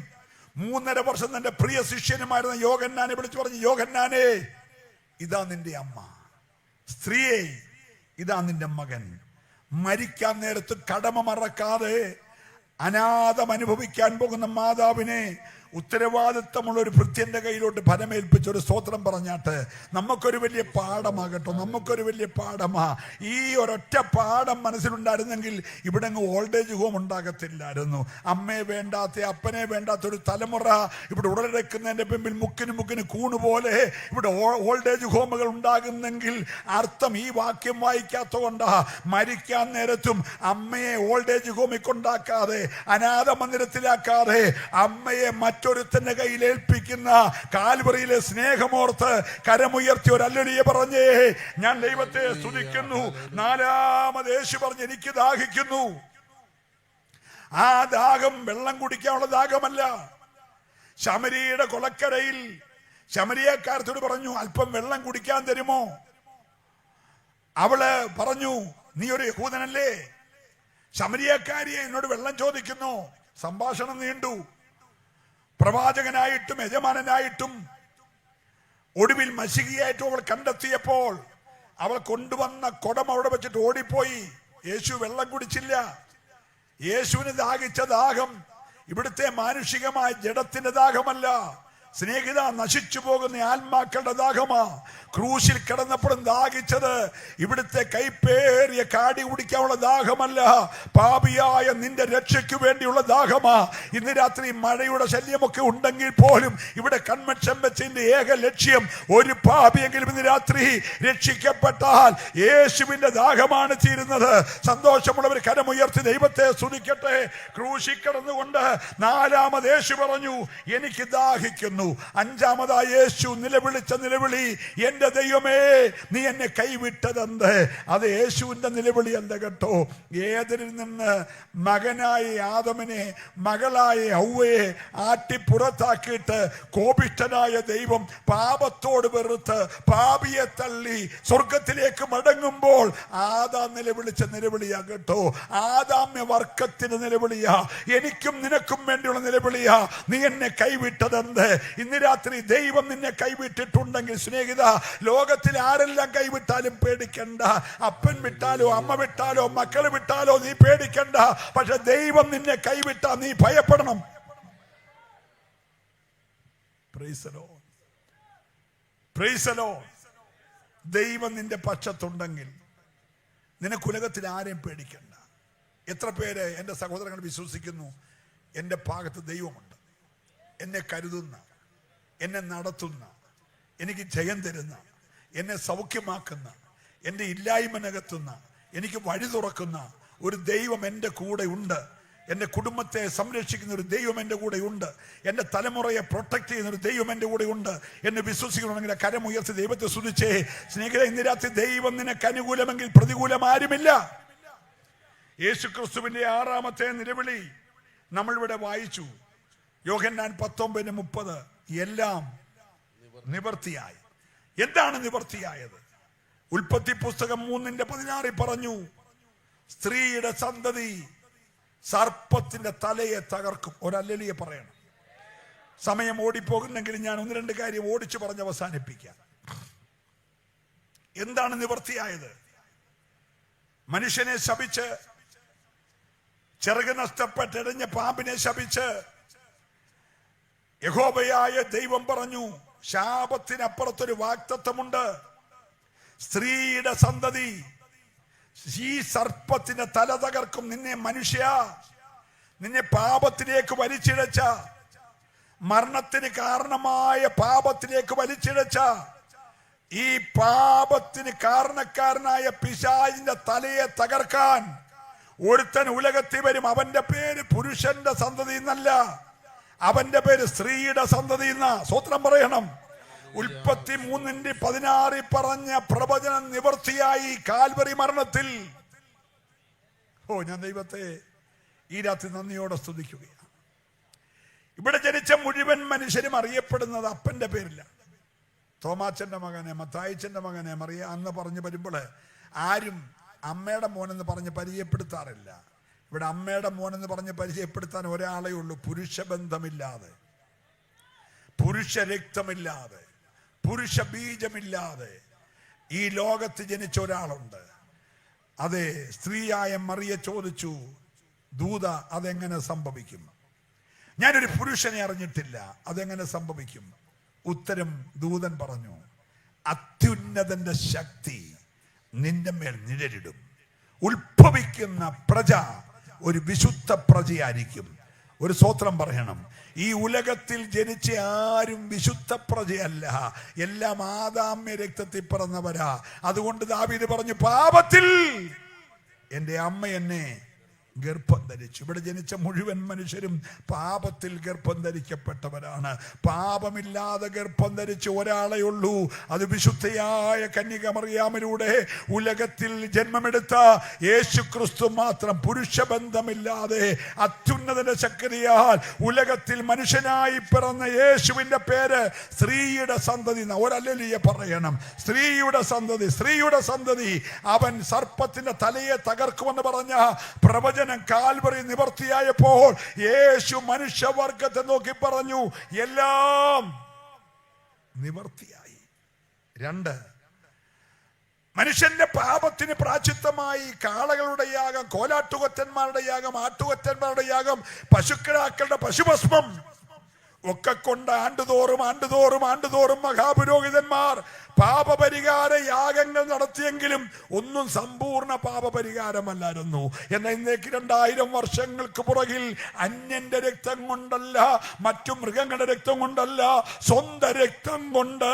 A: 3.5 വർഷം തന്റെ പ്രിയ ശിഷ്യനുമായിരുന്ന യോഹന്നാനെ വിളിച്ചു പറഞ്ഞു, യോഹന്നാനെ, ഇതാ നിന്റെ അമ്മ. സ്ത്രീയെ, ഇതാ നിന്റെ മകൻ. മരിക്കാൻ നേരത്ത് കടമ മറക്കാതെ അനാഥം അനുഭവിക്കാൻ പോകുന്ന മാതാവിനെ ഉത്തരവാദിത്തമുള്ള ഒരു ഭൃത്യന്റെ കയ്യിലോട്ട് ഫലമേൽപ്പിച്ച ഒരു സ്തോത്രം പറഞ്ഞാട്ട് നമുക്കൊരു വലിയ പാഠമാകട്ടോ, നമുക്കൊരു വലിയ പാഠമാ. ഈ ഒരൊറ്റ പാഠം മനസ്സിലുണ്ടായിരുന്നെങ്കിൽ ഇവിടെ അങ്ങ് ഓൾഡേജ് ഹോം ഉണ്ടാകത്തില്ലായിരുന്നു. അമ്മയെ വേണ്ടാത്ത, അപ്പനെ വേണ്ടാത്ത ഒരു തലമുറ ഇവിടെ ഉടലെടുക്കുന്നതിന്റെ പിമ്പിൽ മുക്കിന് കൂണുപോലെ ഇവിടെ ഓൾഡേജ് ഹോമുകൾ ഉണ്ടാകുന്നെങ്കിൽ അർത്ഥം ഈ വാക്യം വായിക്കാത്തതുകൊണ്ടാ. മരിക്കാൻ നേരത്തും അമ്മയെ ഓൾഡേജ് ഹോമിൽ കൊണ്ടാക്കാതെ, അനാഥ മന്ദിരത്തിലാക്കാതെ അമ്മയെ മറ്റൊരുത്തന്റെ കയ്യിൽ ഏൽപ്പിക്കുന്ന കാൽവറിയിലെ സ്നേഹമോർത്ത് കരമുയർത്തി ഒരു ഹല്ലേലൂയ പറഞ്ഞേ. ഞാൻ ദൈവത്തെ സ്തുതിക്കുന്നു. 4-ാമത് യേശു പറഞ്ഞു, എനിക്ക് ദാഹിക്കുന്നു. ആ ദാഹം വെള്ളം കുടിക്കാനുള്ള ദാഹമല്ല. ശമരിയുടെ കൊളക്കരയിൽ ശമരിയക്കാരത്തോട് പറഞ്ഞു, അല്പം വെള്ളം കുടിക്കാൻ തരുമോ? അവള് പറഞ്ഞു, നീ ഒരു യഹൂദനല്ലേ? ശമരിയക്കാരിയെ എന്നോട് വെള്ളം ചോദിക്കുന്നു. സംഭാഷണം നീണ്ടു. പ്രവാചകനായിട്ടും യജമാനനായിട്ടും ഒടുവിൽ മശികിയായിട്ടും അവൾ കണ്ടെത്തിയപ്പോൾ അവൾ കൊണ്ടുവന്ന കുടം അവിടെ വെച്ചിട്ട് ഓടിപ്പോയി. യേശു വെള്ളം കുടിച്ചില്ല. യേശുവിന് ദാഹിച്ച ദാഹം ഇവിടുത്തെ മാനുഷികമായ ജഡത്തിന്റെ ദാഹമല്ല. സ്നേഹിത, നശിച്ചു പോകുന്ന ആത്മാക്കളുടെ ദാഹമാ. ക്രൂശിൽ കിടന്നപ്പോഴും ദാഹിച്ചത് ഇവിടുത്തെ കൈപ്പേറിയ കാടി കുടിക്കാനുള്ള ദാഹമല്ല, പാപിയായ നിന്റെ രക്ഷയ്ക്ക് വേണ്ടിയുള്ള ദാഹമാ. ഇന്ന് രാത്രി മഴയുടെ ശല്യമൊക്കെ ഉണ്ടെങ്കിൽ പോലും ഇവിടെ കൺവെൻഷൻ വെച്ചതിന്റെ ഏക ലക്ഷ്യം ഒരു പാപിയെങ്കിലും ഇന്ന് രാത്രി രക്ഷിക്കപ്പെട്ടാൽ യേശുവിന്റെ ദാഹമാണ് തീരുന്നത്. സന്തോഷമുള്ളവർ കരമുയർത്തി ദൈവത്തെ സ്തുതിക്കട്ടെ. ക്രൂശിൽ കിടന്നുകൊണ്ട് 4-ാമത് യേശു പറഞ്ഞു, എനിക്ക് ദാഹിക്കുന്നു. 5-ാമതായി യേശു നിലവിളിച്ച നിലവിളി, എന്റെ ദൈവമേ, നീ എന്നെ കൈവിട്ടതെന്ത്? അത് യേശുവിന്റെ നിലവിളിയല്ല കേട്ടോ. ഏതിൽ നിന്ന് മകനായ ആദമിനെ, മകളായ ഔവയെ ആട്ടി പുറത്താക്കിയിട്ട് കോപിഷ്ഠനായ ദൈവം പാപത്തോട് വെറുത്ത് പാപിയെ തള്ളി സ്വർഗത്തിലേക്ക് മടങ്ങുമ്പോൾ ആദാം നിലവിളിച്ച നിലവിളിയാ കേട്ടോ. ആദാമ്യ വർക്കത്തിന്റെ നിലവിളിയാ, എനിക്കും നിനക്കും വേണ്ടിയുള്ള നിലവിളിയാ. നീ എന്നെ കൈവിട്ടതെന്ത്? ഇന്ന് രാത്രി ദൈവം നിന്നെ കൈവിട്ടിട്ടുണ്ടെങ്കിൽ സ്നേഹിത, ലോകത്തിൽ ആരെല്ലാം കൈവിട്ടാലും പേടിക്കണ്ട. അപ്പൻ വിട്ടാലോ, അമ്മ വിട്ടാലോ, മക്കൾ വിട്ടാലോ നീ പേടിക്കണ്ട. പക്ഷെ ദൈവം നിന്നെ കൈവിട്ടാ നീ ഭയപ്പെടണം. Praise the Lord. Praise the Lord. ദൈവം നിന്റെ പക്ഷത്തുണ്ടെങ്കിൽ നിനക്കുലകത്തിൽ ആരെയും പേടിക്കണ്ട. എത്ര പേര് എൻ്റെ സഹോദരങ്ങൾ വിശ്വസിക്കുന്നു എൻ്റെ ഭാഗത്ത് ദൈവമുണ്ട്, എന്നെ കരുതുന്ന, എന്നെ നടത്തുന്ന, എനിക്ക് ജയം തരുന്ന, എന്നെ സൗഖ്യമാക്കുന്ന, എൻ്റെ ഇല്ലായ്മ നികത്തുന്ന, എനിക്ക് വഴി തുറക്കുന്ന ഒരു ദൈവം എൻ്റെ കൂടെ ഉണ്ട്, എൻ്റെ കുടുംബത്തെ സംരക്ഷിക്കുന്ന ഒരു ദൈവം എൻ്റെ കൂടെ ഉണ്ട്, എൻ്റെ തലമുറയെ പ്രൊട്ടക്ട് ചെയ്യുന്ന ഒരു ദൈവം എൻ്റെ കൂടെ ഉണ്ട് എന്ന് വിശ്വസിക്കണമെങ്കിൽ കരമുയർത്തി ദൈവത്തെ സ്തുതിച്ചേ. സ്നേഹിതരെ, ഇന്ന് രാത്രി ദൈവം നിനക്ക് അനുകൂലമെങ്കിൽ പ്രതികൂലം ആരുമില്ല. യേശുക്രിസ്തുവിന്റെ 6ാമത്തെ നിലവിളി നമ്മളിവിടെ വായിച്ചു. യോഹന്നാൻ 19:30 എല്ലാം നിവർത്തിയായി. എന്താണ് നിവർത്തിയായത്? ഉൽപ്പത്തി പുസ്തകം 3:16 പറഞ്ഞു, സ്ത്രീയുടെ സന്തതി സർപ്പത്തിന്റെ തലയെ തകർക്കും. ഒരല്ലേലൂയ പറയണം. സമയം ഓടിപ്പോകുന്നെങ്കിൽ ഞാൻ 1-2 കാര്യം ഓടിച്ചു പറഞ്ഞ് അവസാനിപ്പിക്കാം. എന്താണ് നിവർത്തിയായത്? മനുഷ്യനെ ശപിച്ച്, ചിറക് നഷ്ടപ്പെട്ടെറിഞ്ഞ പാമ്പിനെ ശപിച്ച് യഹോവയായ ദൈവം പറഞ്ഞു, ശാപത്തിനപ്പുറത്തൊരു വാഗ്ദത്തമുണ്ട്. സ്ത്രീയുടെ സന്തതി ഈ സർപ്പത്തിന്റെ തല തകർക്കും. നിന്നെ മനുഷ്യ, നിന്നെ പാപത്തിലേക്ക് വലിച്ചിഴച്ച, മരണത്തിന് കാരണമായ പാപത്തിലേക്ക് വലിച്ചിഴച്ച ഈ പാപത്തിന് കാരണക്കാരനായ പിശാചിന്റെ തലയെ തകർക്കാൻ ഒരുത്തൻ ഉലകത്തിൽ വരും. അവന്റെ പേര് പുരുഷന്റെ സന്തതി എന്നല്ല, അവന്റെ പേര് സ്ത്രീയുടെ സന്തതി എന്ന. സ്വത്രം പറയണം. ഉൽപ്പത്തി 3:16 പറഞ്ഞ പ്രവചനം നിവർത്തിയായി കാൽവറി മരണത്തിൽ. ഞാൻ ദൈവത്തെ ഈ രാത്രി നന്ദിയോടെ സ്തുതിക്കുകയാണ്. ഇവിടെ ജനിച്ച മുഴുവൻ മനുഷ്യരും അറിയപ്പെടുന്നത് അപ്പന്റെ പേരില്ല. തോമാച്ചന്റെ മകനെ, മത്തായിച്ചന്റെ മകനെ, മറിയ അന്ന് പറഞ്ഞു വരുമ്പോൾ ആരും അമ്മയുടെ മോനെന്ന് പറഞ്ഞ് പരിചയപ്പെടുത്താറില്ല. ഇവിടെ അമ്മയുടെ മോനെന്ന് പറഞ്ഞ് പരിചയപ്പെടുത്താൻ ഒരാളേ ഉള്ളൂ. പുരുഷ ബന്ധമില്ലാതെ, പുരുഷ രക്തമില്ലാതെ, പുരുഷ ബീജമില്ലാതെ ഈ ലോകത്ത് ജനിച്ച ഒരാളുണ്ട്. അതെ, സ്ത്രീയായ മറിയ ചോദിച്ചു, ദൂത അതെങ്ങനെ സംഭവിക്കും? ഞാനൊരു പുരുഷനെ അറിഞ്ഞിട്ടില്ല, അതെങ്ങനെ സംഭവിക്കും? ഉത്തരം ദൂതൻ പറഞ്ഞു, അത്യുന്നതന്റെ ശക്തി നിന്റെ മേൽ നിഴലിടും. ഉത്ഭവിക്കുന്ന പ്രജ ഒരു വിശുദ്ധ പ്രജയായിരിക്കും. ഒരു സ്തോത്രം പറയണം. ഈ ഉലകത്തിൽ ജനിച്ച ആരും വിശുദ്ധ പ്രജയല്ല, എല്ലാം ആദാമ്യ രക്തത്തിൽ പിറന്നവരാ. അതുകൊണ്ട് ദാവീദ് പറഞ്ഞു, പാപത്തിൽ എൻ്റെ അമ്മ എന്നെ ഗർഭം ധരിച്ചു. ഇവിടെ ജനിച്ച മുഴുവൻ മനുഷ്യരും പാപത്തിൽ ഗർഭം ധരിക്കപ്പെട്ടവരാണ്. പാപമില്ലാതെ ഗർഭം ധരിച്ച ഒരാളെ ഉള്ളൂ, അത് വിശുദ്ധയായ കന്യക മറിയാമിലൂടെ ഉലകത്തിൽ ജന്മമെടുത്ത യേശുക്രിസ്തു മാത്രം. പുരുഷ ബന്ധമില്ലാതെ അത്യുന്നതന്റെ ശക്തിയാൽ ഉലകത്തിൽ മനുഷ്യനായി പിറന്ന യേശുവിന്റെ പേര് സ്ത്രീയുടെ സന്തതി. ഒരല്ലേലൂയ പറയണം. സ്ത്രീയുടെ സന്തതി, സ്ത്രീയുടെ സന്തതി. അവൻ സർപ്പത്തിന്റെ തലയെ തകർക്കുമെന്ന് പറഞ്ഞ പ്രവചനം കാൽവറി നിവർത്തിയായപ്പോൾ യേശു മനുഷ്യവർഗത്തെ നോക്കി പറഞ്ഞു, എല്ലാം നിവർത്തിയായി. 2, മനുഷ്യന്റെ പാപത്തിന് പ്രായശ്ചിത്തമായി കാളകളുടെ യാഗം, കോലാട്ടുകൊറ്റന്മാരുടെ യാഗം, ആട്ടുകൊറ്റന്മാരുടെ യാഗം, പശുക്കിടാക്കളുടെ പശുഭസ്മം ഒക്കെ കൊണ്ട് ആണ്ടുതോറും മഹാപുരോഹിതന്മാർ പാപപരിഹാര യാഗങ്ങൾ നടത്തിയെങ്കിലും ഒന്നും സമ്പൂർണ്ണ പാപപരിഹാരമല്ലായിരുന്നു. എന്നാൽ ഇന്നേക്ക് 2000 വർഷങ്ങൾക്ക് പുറകിൽ അന്യന്റെ രക്തം കൊണ്ടല്ല, മറ്റു മൃഗങ്ങളുടെ രക്തം കൊണ്ടല്ല, സ്വന്തം രക്തം കൊണ്ട്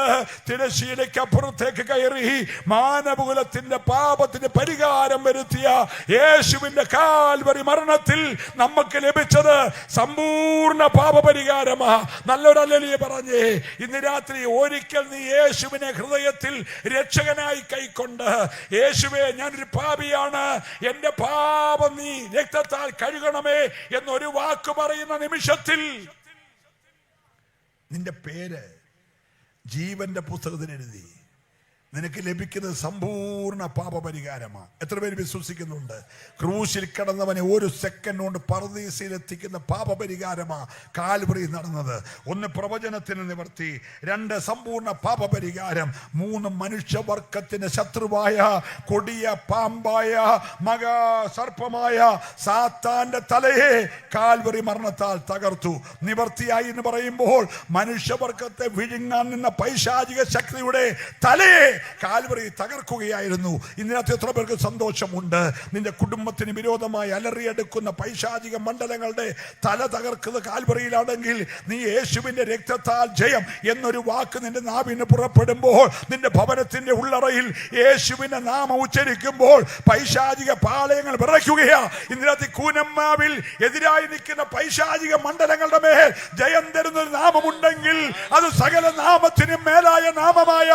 A: തിരശ്ശീലയ്ക്കപ്പുറത്തേക്ക് കയറി മാനവകുലത്തിന്റെ പാപത്തിന് പരിഹാരം വരുത്തിയ യേശുവിന്റെ കാൽവരി മരണത്തിൽ നമുക്ക് ലഭിച്ചത് സമ്പൂർണ്ണ പാപപരിഹാരമാ. നല്ലൊരു ഹല്ലേലൂയ പറഞ്ഞേ. ഇന്ന് രാത്രി ഒരിക്കൽ നീ യേശുവിനെ ഹൃദയത്തിൽ രക്ഷകനായി കൈക്കൊണ്ട്, യേശുവേ ഞാനൊരു പാപിയാണ്, എന്റെ പാപം നീ രക്തത്താൽ കഴുകണമേ എന്നൊരു വാക്ക് പറയുന്ന നിമിഷത്തിൽ നിന്റെ പേര് ജീവന്റെ പുസ്തകത്തിൽ എഴുതി നിനക്ക് ലഭിക്കുന്നത് സമ്പൂർണ്ണ പാപപരിഹാരമാണ്. എത്ര പേര് വിശ്വസിക്കുന്നുണ്ട്? ക്രൂശിൽ കിടന്നവനെ 1 സെക്കൻഡ് കൊണ്ട് പറുദീസയിൽ എത്തിക്കുന്ന പാപപരിഹാരമാ കാൽവറി നടന്നത്. 1 പ്രവചനത്തിന് നിവർത്തി, 2 സമ്പൂർണ്ണ പാപപരിഹാരം, 3 മനുഷ്യവർഗത്തിന്റെ ശത്രുവായ കൊടിയ പാമ്പായ മഹാസർപ്പമായ സാത്താന്റെ തലയെ കാൽവറി മരണത്താൽ തകർത്തു. നിവർത്തിയായി എന്ന് പറയുമ്പോൾ മനുഷ്യവർഗത്തെ വിഴുങ്ങാൻ നിന്ന പൈശാചിക ശക്തിയുടെ തലയെ കാൽവറി തകർക്കുകയായിരുന്നു. ഇന്നത്തെ എത്ര പേർക്ക് സന്തോഷമുണ്ട്? നിന്റെ കുടുംബത്തിന് വിരോധമായി അലറിയെടുക്കുന്ന പൈശാചിക മണ്ഡലങ്ങളുടെ തല തകർക്കുന്നത് കാൽവറിയിലാണെങ്കിൽ നീ യേശുവിന്റെ രക്തത്താൽ ജയം എന്നൊരു വാക്ക് നിന്റെ നാവിന് പുറപ്പെടുമ്പോൾ, നിന്റെ ഭവനത്തിന്റെ ഉള്ളറയിൽ യേശുവിന്റെ നാമം ഉച്ചരിക്കുമ്പോൾ പൈശാചിക പാളയങ്ങൾ വിറയ്ക്കുകയാ. ഇന്നത്തെ കൂനമ്മാവിൽ എതിരായി നിൽക്കുന്ന പൈശാചിക മണ്ഡലങ്ങളുടെ മേൽ ജയം തരുന്ന ഒരു നാമമുണ്ടെങ്കിൽ അത് സകല നാമത്തിനും മേലായ നാമമായ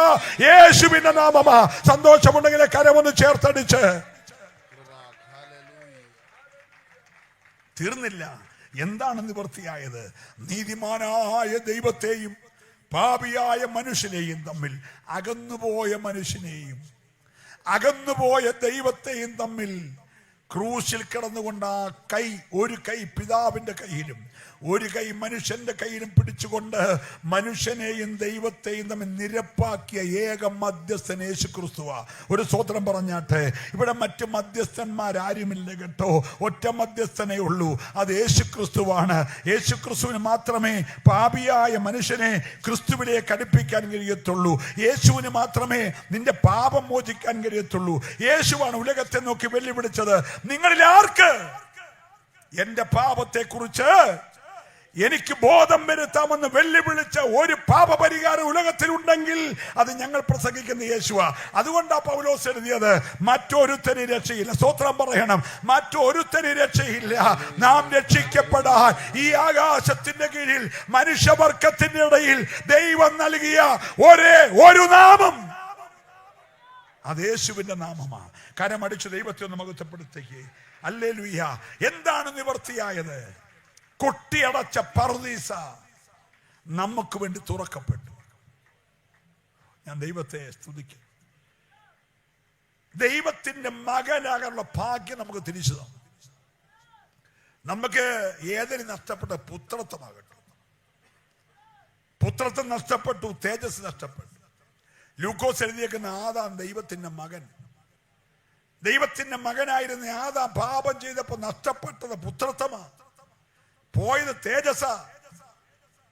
A: യേശുവിന്റെ നാമമാ. സന്തോഷമുണ്ടെങ്കിൽ കരമൊന്ന് ചേർത്തടിച്ച്. തീർന്നില്ല. എന്താണ് നിവൃത്തിയായത്? നീതിമാനായ ദൈവത്തെയും പാപിയായ മനുഷ്യനെയും തമ്മിൽ, അകന്നുപോയ മനുഷ്യനെയും അകന്നുപോയ ദൈവത്തെയും തമ്മിൽ ക്രൂശിൽ കിടന്നുകൊണ്ട് ആ കൈ, ഒരു കൈ പിതാവിന്റെ കയ്യിലും ഒരു കൈ മനുഷ്യന്റെ കയ്യിലും പിടിച്ചുകൊണ്ട് മനുഷ്യനെയും ദൈവത്തെയും തമ്മിൽ നിരപ്പാക്കിയ ഏക മധ്യസ്ഥൻ യേശു ക്രിസ്തുവാ. ഒരു സ്തോത്രം പറഞ്ഞാട്ടെ. ഇവിടെ മറ്റു മധ്യസ്ഥന്മാരാരുമില്ല കേട്ടോ. ഒറ്റ മധ്യസ്ഥനേ ഉള്ളൂ, അത് യേശു ക്രിസ്തുവാണ്. യേശു ക്രിസ്തുവിന് മാത്രമേ പാപിയായ മനുഷ്യനെ ക്രിസ്തുവിലേക്ക് അടുപ്പിക്കാൻ കഴിയത്തുള്ളൂ. യേശുവിന് മാത്രമേ നിന്റെ പാപം മോചിക്കാൻ കഴിയത്തുള്ളൂ. യേശുവാണ് ഉലകത്തെ നോക്കി വെല്ലുവിളിച്ചത്, നിങ്ങളിൽ ആർക്ക് എന്റെ പാപത്തെ കുറിച്ച് എനിക്ക് ബോധം വരുത്താമെന്ന് വെല്ലുവിളിച്ച ഒരു പാപപരിഹാരം ഉലകത്തിലുണ്ടെങ്കിൽ അത് ഞങ്ങൾ പ്രസംഗിക്കുന്ന യേശുവാ. അതുകൊണ്ടാ പൗലോസ് എഴുതിയത്, മറ്റൊരുത്തന് രക്ഷയില്ല. സ്തോത്രം പറയണം. മറ്റൊരുത്തന് രക്ഷയില്ല. നാം രക്ഷിക്കപ്പെടാൻ ഈ ആകാശത്തിന്റെ കീഴിൽ മനുഷ്യവർഗത്തിന്റെ ഇടയിൽ ദൈവം നൽകിയ ഒരേ ഒരു നാമം, അത് യേശുവിന്റെ നാമമാണ്. കരമടിച്ച് ദൈവത്തെ ഒന്ന് മഹത്വപ്പെടുത്തേക്ക്. ഹല്ലേലൂയ. എന്താണ് നിവർത്തിയായത്? കൊട്ടിയടച്ച പർദീസ നമുക്ക് വേണ്ടി തുറക്കപ്പെട്ടു. ഞാൻ ദൈവത്തെ സ്തുതിക്കും. ദൈവത്തിന്റെ മകനാകാനുള്ള ഭാഗ്യം നമുക്ക് തിരിച്ചു തന്നു. നമുക്ക് ഏതിന് നഷ്ടപ്പെട്ട പുത്രത്വമാകട്ടെ. പുത്രത്വം നഷ്ടപ്പെട്ടു, തേജസ് നഷ്ടപ്പെട്ടു. ലൂക്കോസ് എഴുതിയേക്കുന്ന ആദാം ദൈവത്തിന്റെ മകൻ. ദൈവത്തിന്റെ മകനായിരുന്ന ആദാം പാപം ചെയ്തപ്പോൾ നഷ്ടപ്പെട്ടത് പുത്രത്വമാണ്, പോയത് തേജസ.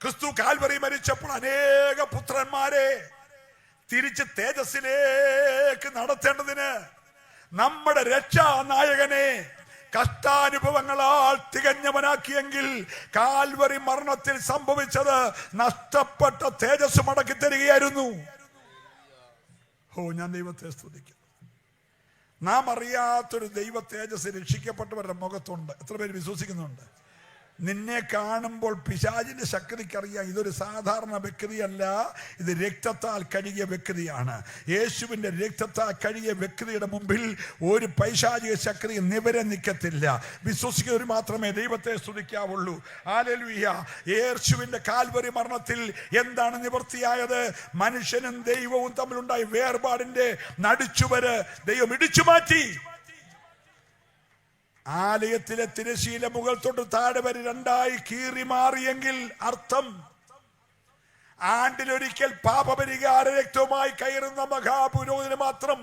A: ക്രിസ്തു കാൽവറി മരിച്ചപ്പോൾ അനേക പുത്രന്മാരെ തിരിച്ച് തേജസ്സിലേക്ക് നടത്തേണ്ടതിന് നമ്മുടെ രക്ഷാ നായകനെ കഷ്ടാനുഭവങ്ങളാൽ തികഞ്ഞവനാക്കിയെങ്കിൽ കാൽവറി മരണത്തിൽ സംഭവിച്ചത് നഷ്ടപ്പെട്ട തേജസ് മടക്കി തരികയായിരുന്നു. ഞാൻ ദൈവത്തെ സ്തുതിക്കുന്നു. നാം അറിയാത്തൊരു ദൈവ തേജസ് രക്ഷിക്കപ്പെട്ടവരുടെ മുഖത്തുണ്ട്. എത്ര പേര് വിശ്വസിക്കുന്നുണ്ട്? നിന്നെ കാണുമ്പോൾ പിശാചിന്റെ ശക്തിക്കറിയാം, ഇതൊരു സാധാരണ വ്യക്തിയല്ല, ഇത് രക്തത്താൽ കഴുകിയ വ്യക്തിയാണ്. യേശുവിന്റെ രക്തത്താൽ കഴുകിയ വ്യക്തിയുടെ മുമ്പിൽ ഒരു പൈശാചിക ശക്തി നിവരെ നിൽക്കത്തില്ല. വിശ്വസിക്കുന്നവർ മാത്രമേ ദൈവത്തെ സ്തുതിക്കാവുള്ളൂ. ഹല്ലേലൂയ. യേശുവിന്റെ കാൽവരി മരണത്തിൽ എന്താണ് നിവൃത്തിയായത്? മനുഷ്യനും ദൈവവും തമ്മിലുണ്ടായ വേർപാടിന്റെ നടുച്ചുവര് ദൈവം ഇടിച്ചു മാറ്റി. ആലയത്തിലെ തിരശീല മുകൾ തൊട്ട് താഴെ വരെ രണ്ടായി കീറി മാറിയെങ്കിൽ അർത്ഥം ആണ്ടിലൊരിക്കൽ പാപപരിഹാര രക്തവുമായി കയറുന്ന മഹാപുരോഹിതന് മാത്രം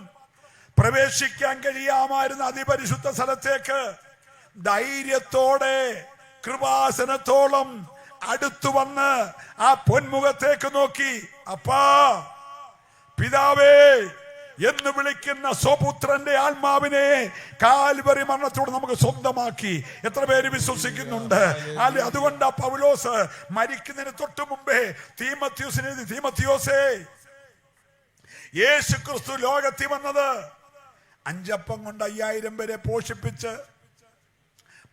A: പ്രവേശിക്കാൻ കഴിയാമായിരുന്ന അതിപരിശുദ്ധ സ്ഥലത്തേക്ക് ധൈര്യത്തോടെ കൃപാസനത്തോളം അടുത്തു വന്ന് ആ പൊന്മുഖത്തേക്ക് നോക്കി, അപ്പാ പിതാവേ എന്ന് വിളിക്കുന്ന സ്വപുത്രന്റെ ആത്മാവിനെ കാൽവരി മരണത്തോട് നമുക്ക് സ്വന്തമാക്കി. എത്ര പേര് വിശ്വസിക്കുന്നുണ്ട്? അതുകൊണ്ടാ പൗലോസ് മരിക്കുന്നതിന് തൊട്ടു മുമ്പേ തീമോത്തിയോസേ, യേശു ക്രിസ്തു ലോകത്തിൽ വന്നത് 5 അപ്പം കൊണ്ട് 5000 പേരെ പോഷിപ്പിച്ച്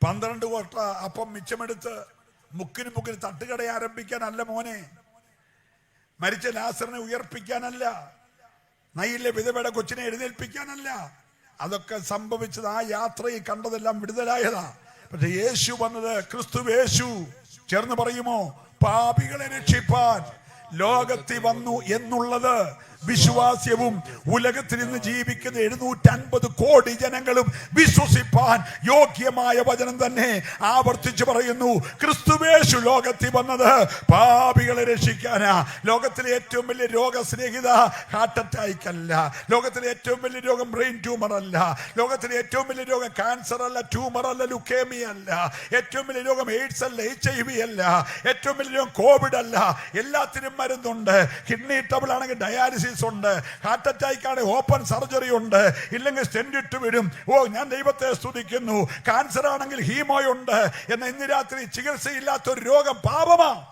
A: 12 കൊട്ട അപ്പം മിച്ചമെടുത്ത് മുക്കിന് തട്ടുകട ആരംഭിക്കാനല്ല മോനെ. മരിച്ച ലാസറിനെ ഉയർപ്പിക്കാനല്ല. നയിലെ വിധവയുടെ കൊച്ചിനെ എഴുന്നേൽപ്പിക്കാനല്ല. അതൊക്കെ സംഭവിച്ചത് ആ യാത്രയിൽ കണ്ടതെല്ലാം വിടുതലായതാ. പക്ഷെ യേശു വന്നത്, ക്രിസ്തു യേശു ചേർന്ന് പറയുമോ, പാപികളെ രക്ഷിപ്പാൻ ലോകത്തിൽ വന്നു എന്നുള്ളത് വിശ്വാസ്യവും ഉലകത്തിൽ നിന്ന് ജീവിക്കുന്ന 750 കോടി ജനങ്ങളും വിശ്വസിപ്പാൻ യോഗ്യമായ വചനം തന്നെ ആവർത്തിച്ചു പറയുന്നു. ക്രിസ്തുവേശു ലോകത്തിൽ വന്നത് പാപികളെ രക്ഷിക്കാനാ. ലോകത്തിലെ ഏറ്റവും വലിയ രോഗസ്നേഹിത ഹാർട്ട് അറ്റാക്ക് അല്ല. ലോകത്തിലെ ഏറ്റവും വലിയ രോഗം ബ്രെയിൻ ട്യൂമർ അല്ല. ലോകത്തിലെ ഏറ്റവും വലിയ രോഗം ക്യാൻസർ അല്ല, ട്യൂമർ അല്ല, ലുക്കേമിയ അല്ല. ഏറ്റവും വലിയ രോഗം എയ്ഡ്സ് അല്ല, HIV അല്ല. ഏറ്റവും വലിയ രോഗം കോവിഡ് അല്ല. എല്ലാത്തിനും മരുന്നുണ്ട്. കിഡ്നി ട്രബിൾ ആണെങ്കിൽ ഡയാലിസിസ് ഡയാലിസിസ് ഉണ്ട്, ഹാർട്ട് അറ്റാക്ക് ആണ് ഓപ്പൺ സർജറി ഉണ്ട്, ഇല്ലെങ്കിൽ സ്റ്റെന്റ് ഇട്ട് വിടും. ഓ, ഞാൻ ദൈവത്തെ സ്തുതിക്കുന്നു. ക്യാൻസർ ആണെങ്കിൽ ഹീമോയുണ്ട്. എന്നാൽ ഇന്ന് രാത്രി ചികിത്സയില്ലാത്തൊരു രോഗം പാപമാണ്.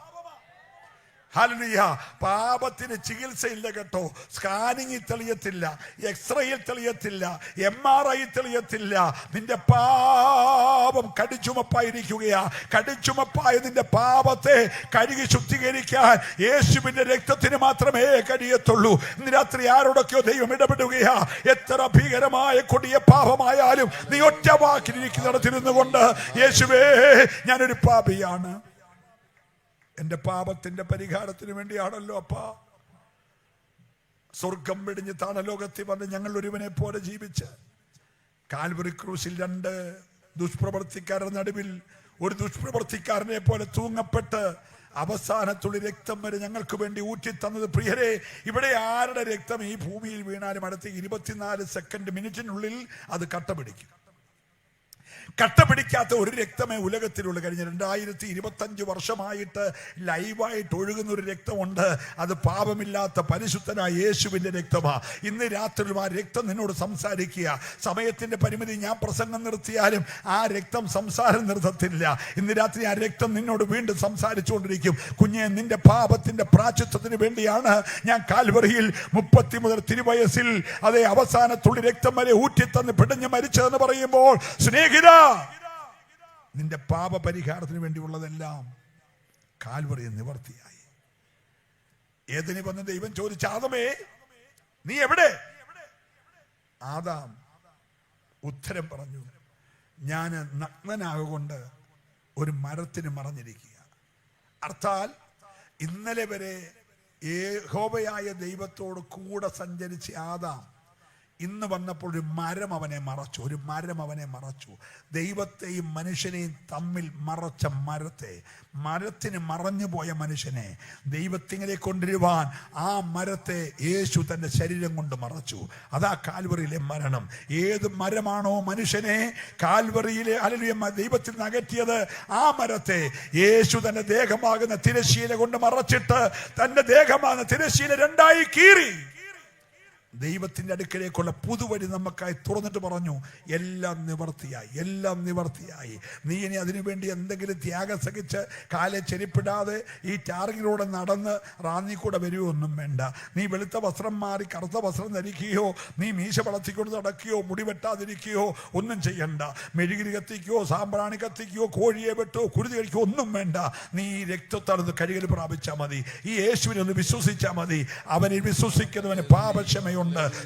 A: ഹല്ലേലൂയ. പാപത്തിന് ചികിത്സയില്ല കേട്ടോ. സ്കാനിങ്ങിൽ തെളിയത്തില്ല, എക്സ്റേയിൽ തെളിയത്തില്ല, MRI തെളിയത്തില്ല. നിന്റെ പാപം കടിച്ചുമപ്പായിരിക്കുകയാ. കടിച്ചുമപ്പായ നിന്റെ പാപത്തെ കഴുകി ശുദ്ധീകരിക്കാൻ യേശുവിന്റെ രക്തത്തിന് മാത്രമേ കഴിയത്തുള്ളൂ. ഇന്ന് രാത്രി ആരോടൊക്കെയോ ദൈവം ഇടപെടുകയാ. എത്ര ഭീകരമായ കൊടിയ പാപമായാലും നീ ഒറ്റ വാക്കിലിരിക്കുന്നിടത്തിരുന്നു കൊണ്ട്, യേശുവേ, ഞാനൊരു പാപിയാണ്, എന്റെ പാപത്തിന്റെ പരിഹാരത്തിന് വേണ്ടിയാണല്ലോ അപ്പാ സ്വർഗം വെടിഞ്ഞ് താണലോകത്തിൽ വന്ന് ഞങ്ങൾ ഒരുവനെ പോലെ ജീവിച്ച് കാൽവറി ക്രൂശിൽ 2 ദുഷ്പ്രവർത്തിക്കാരുടെ നടുവിൽ ഒരു ദുഷ്പ്രവർത്തിക്കാരനെ പോലെ തൂങ്ങപ്പെട്ട് അവസാനത്തുള്ളി രക്തം വരെ ഞങ്ങൾക്ക് വേണ്ടി ഊറ്റി തന്നത്. പ്രിയരെ, ഇവിടെ ആരുടെ രക്തം ഈ ഭൂമിയിൽ വീണാലും അടുത്ത 24 സെക്കൻഡ് മിനിറ്റിനുള്ളിൽ അത് കട്ട പിടിക്കും. കട്ട പിടിക്കാത്ത ഒരു രക്തമേ ഉലകത്തിലുള്ള. കഴിഞ്ഞ 2025 വർഷമായിട്ട് ലൈവായിട്ട് ഒഴുകുന്ന ഒരു രക്തമുണ്ട്. അത് പാപമില്ലാത്ത പരിശുദ്ധനായ യേശുവിന്റെ രക്തമാണ്. ഇന്ന് രാത്രിയിലും ആ രക്തം നിന്നോട് സംസാരിക്കുക. സമയത്തിന്റെ പരിമിതി, ഞാൻ പ്രസംഗം നിർത്തിയാലും ആ രക്തം സംസാരം നിർത്തത്തില്ല. ഇന്ന് രാത്രി ആ രക്തം നിന്നോട് വീണ്ടും സംസാരിച്ചുകൊണ്ടിരിക്കും. കുഞ്ഞെ, നിന്റെ പാപത്തിന്റെ പ്രായശ്ചിത്തത്തിന് വേണ്ടിയാണ് ഞാൻ കാൽവറിയിൽ 30 മുതൽ തിരുവയസ്സിൽ അതേ അവസാനത്തുള്ളി രക്തം വരെ ഊറ്റിത്തന്ന് പിടഞ്ഞ് മരിച്ചതെന്ന് പറയുമ്പോൾ, സ്നേഹിത, നിന്റെ പാപ പരിഹാരത്തിന് വേണ്ടിയുള്ളതെല്ലാം കാൽവറിയിൽ നിവർത്തിയായി. ഏതിന് വന്ന് ദൈവം ചോദിച്ചു, ആദമേ, നീ എവിടെ? ആദാം ഉത്തരം പറഞ്ഞു, ഞാൻ നഗ്നനാകൊണ്ട് ഒരു മരത്തിന് മറഞ്ഞിരിക്കുക. അർത്ഥാൽ ഇന്നലെ വരെ യഹോവയായ ദൈവത്തോട് കൂടെ സഞ്ചരിച്ച ആദാം ഇന്ന് വന്നപ്പോൾ ഒരു മരം അവനെ മറച്ചു. ദൈവത്തെയും മനുഷ്യനെയും തമ്മിൽ മറച്ച മരത്തിന് മറഞ്ഞു പോയ മനുഷ്യനെ ദൈവത്തിങ്ങനെ കൊണ്ടുവരുവാൻ ആ മരത്തെ യേശു തന്റെ ശരീരം കൊണ്ട് മറച്ചു. അതാ കാൽവറിയിലെ മരണം. ഏത് മരമാണോ മനുഷ്യനെ കാൽവറിയിലെ ദൈവത്തിൽ നിന്ന് അകറ്റിയത്, ആ മരത്തെ യേശു തന്റെ ദേഹമാകുന്ന തിരശ്ശീല കൊണ്ട് മറച്ചിട്ട് തന്റെ ദേഹമാകുന്ന തിരശ്ശീല 2ആയി കീറി ദൈവത്തിന്റെ അടുക്കലേക്കുള്ള പുതുവഴി നമുക്കായി തുറന്നിട്ട് പറഞ്ഞു, എല്ലാം നിവർത്തിയായി. നീ ഇനി അതിനുവേണ്ടി എന്തെങ്കിലും ത്യാഗം സഹിച്ച് കാലെ ചെരിപ്പിടാതെ ഈ ടാറിങ്ങിലൂടെ നടന്ന് റാന്നി കൂടെ വരുവൊന്നും വേണ്ട. നീ വെളുത്ത വസ്ത്രം മാറി കറുത്ത വസ്ത്രം ധരിക്കുകയോ, നീ മീശ വളർത്തിക്കൊണ്ട് നടക്കുകയോ, മുടി വെട്ടാതിരിക്കുകയോ ഒന്നും ചെയ്യണ്ട. മെഴുകിരി കത്തിക്കുകയോ, സാമ്പ്രാണി കത്തിക്കുകയോ, കോഴിയെ വെട്ടോ, കുരുതി കഴിക്കുകയോ ഒന്നും വേണ്ട. നീ ഈ രക്തത്താൽ കഴുകൽ പ്രാപിച്ചാൽ മതി. ഈ യേശുവിനെ ഒന്ന് വിശ്വസിച്ചാൽ മതി. അവനിൽ വിശ്വസിക്കുന്നവന് പാപക്ഷമയുണ്ട്.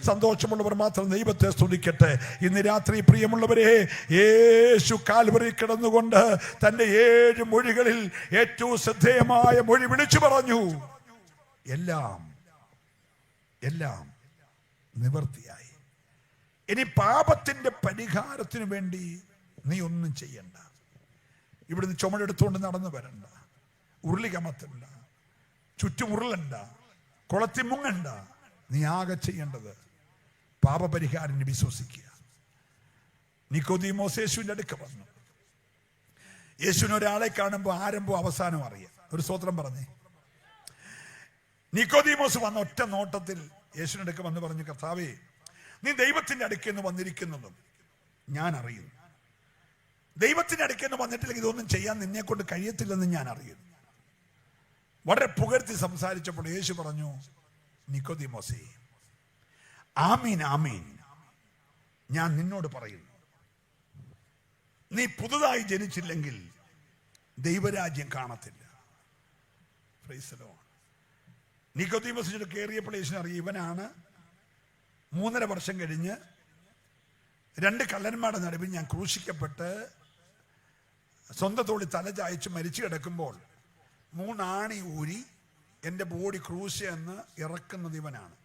A: സന്തോഷമുള്ളവർ മാത്രം ദൈവത്തെ സ്തുതിക്കട്ടെ. ഇന്ന് രാത്രി പ്രിയമുള്ളവരെ, യേശു കാൽവറിയിൽ കിടന്നുകൊണ്ട് തന്റെ 7 മൊഴികളിൽ ഏറ്റവും ശ്രദ്ധേയമായ മൊഴി വിളിച്ചു പറഞ്ഞു, എല്ലാം നിവർത്തിയായി. ഇനി പാപത്തിന്റെ പരിഹാരത്തിന് വേണ്ടി നീ ഒന്നും ചെയ്യണ്ട. ഇവിടുന്ന് ചുമടെടുത്തുകൊണ്ട് നടന്നു വരണ്ട, ഉരുളി കമത്തണ്ട, ചുറ്റുമുരുളണ്ട, കുളത്തി മുങ്ങണ്ട. നീ ആകെ ചെയ്യേണ്ടത് പാപപരിഹാരത്തിന് വിശ്വസിക്കുക. നിക്കോദീമോസ് യേശുവിന്റെ അടുക്ക വന്നു. യേശുവിന് ഒരാളെ കാണുമ്പോൾ ആരംഭവും അവസാനവും അറിയാം. ഒരു സ്തോത്രം പറഞ്ഞേ. നിക്കോദീമോസ് വന്ന ഒറ്റ നോട്ടത്തിൽ യേശുവിന്റെ അടുക്ക വന്ന് പറഞ്ഞു, കർത്താവേ, നീ ദൈവത്തിന്റെ അടുക്കെന്ന് വന്നിരിക്കുന്നതും ഞാൻ അറിയുന്നു. ദൈവത്തിന്റെ അടുക്കെന്ന് വന്നിട്ടില്ലെങ്കിൽ ഇതൊന്നും ചെയ്യാൻ നിന്നെ കൊണ്ട് കഴിയത്തില്ലെന്ന് ഞാൻ അറിയുന്നു. വളരെ പുകഴ്ത്തി സംസാരിച്ചപ്പോൾ യേശു പറഞ്ഞു, നിക്കോദീമോസേ, ആമീൻ ആമീൻ, ഞാൻ നിന്നോട് പറയുന്നു, നീ പുതുതായി ജനിച്ചില്ലെങ്കിൽ ദൈവരാജ്യം കാണത്തില്ല. Price the Lord. നിക്കോദീമോസിന്റെ കയറിയപ്പോൾ യേശുവിനെ അറിയാം, ഇവനാണ് 3.5 വർഷം കഴിഞ്ഞ് 2 കള്ളന്മാരുടെ നടുവിൽ ഞാൻ ക്രൂശിക്കപ്പെട്ട് സ്വന്തം തോളിൽ തല ചായച്ച് മരിച്ചു കിടക്കുമ്പോൾ 3 ആണി ഊരി എൻ്റെ ബോഡി ക്രൂശ് എന്ന് ഇറക്കുന്നത് ഇവനാണ്.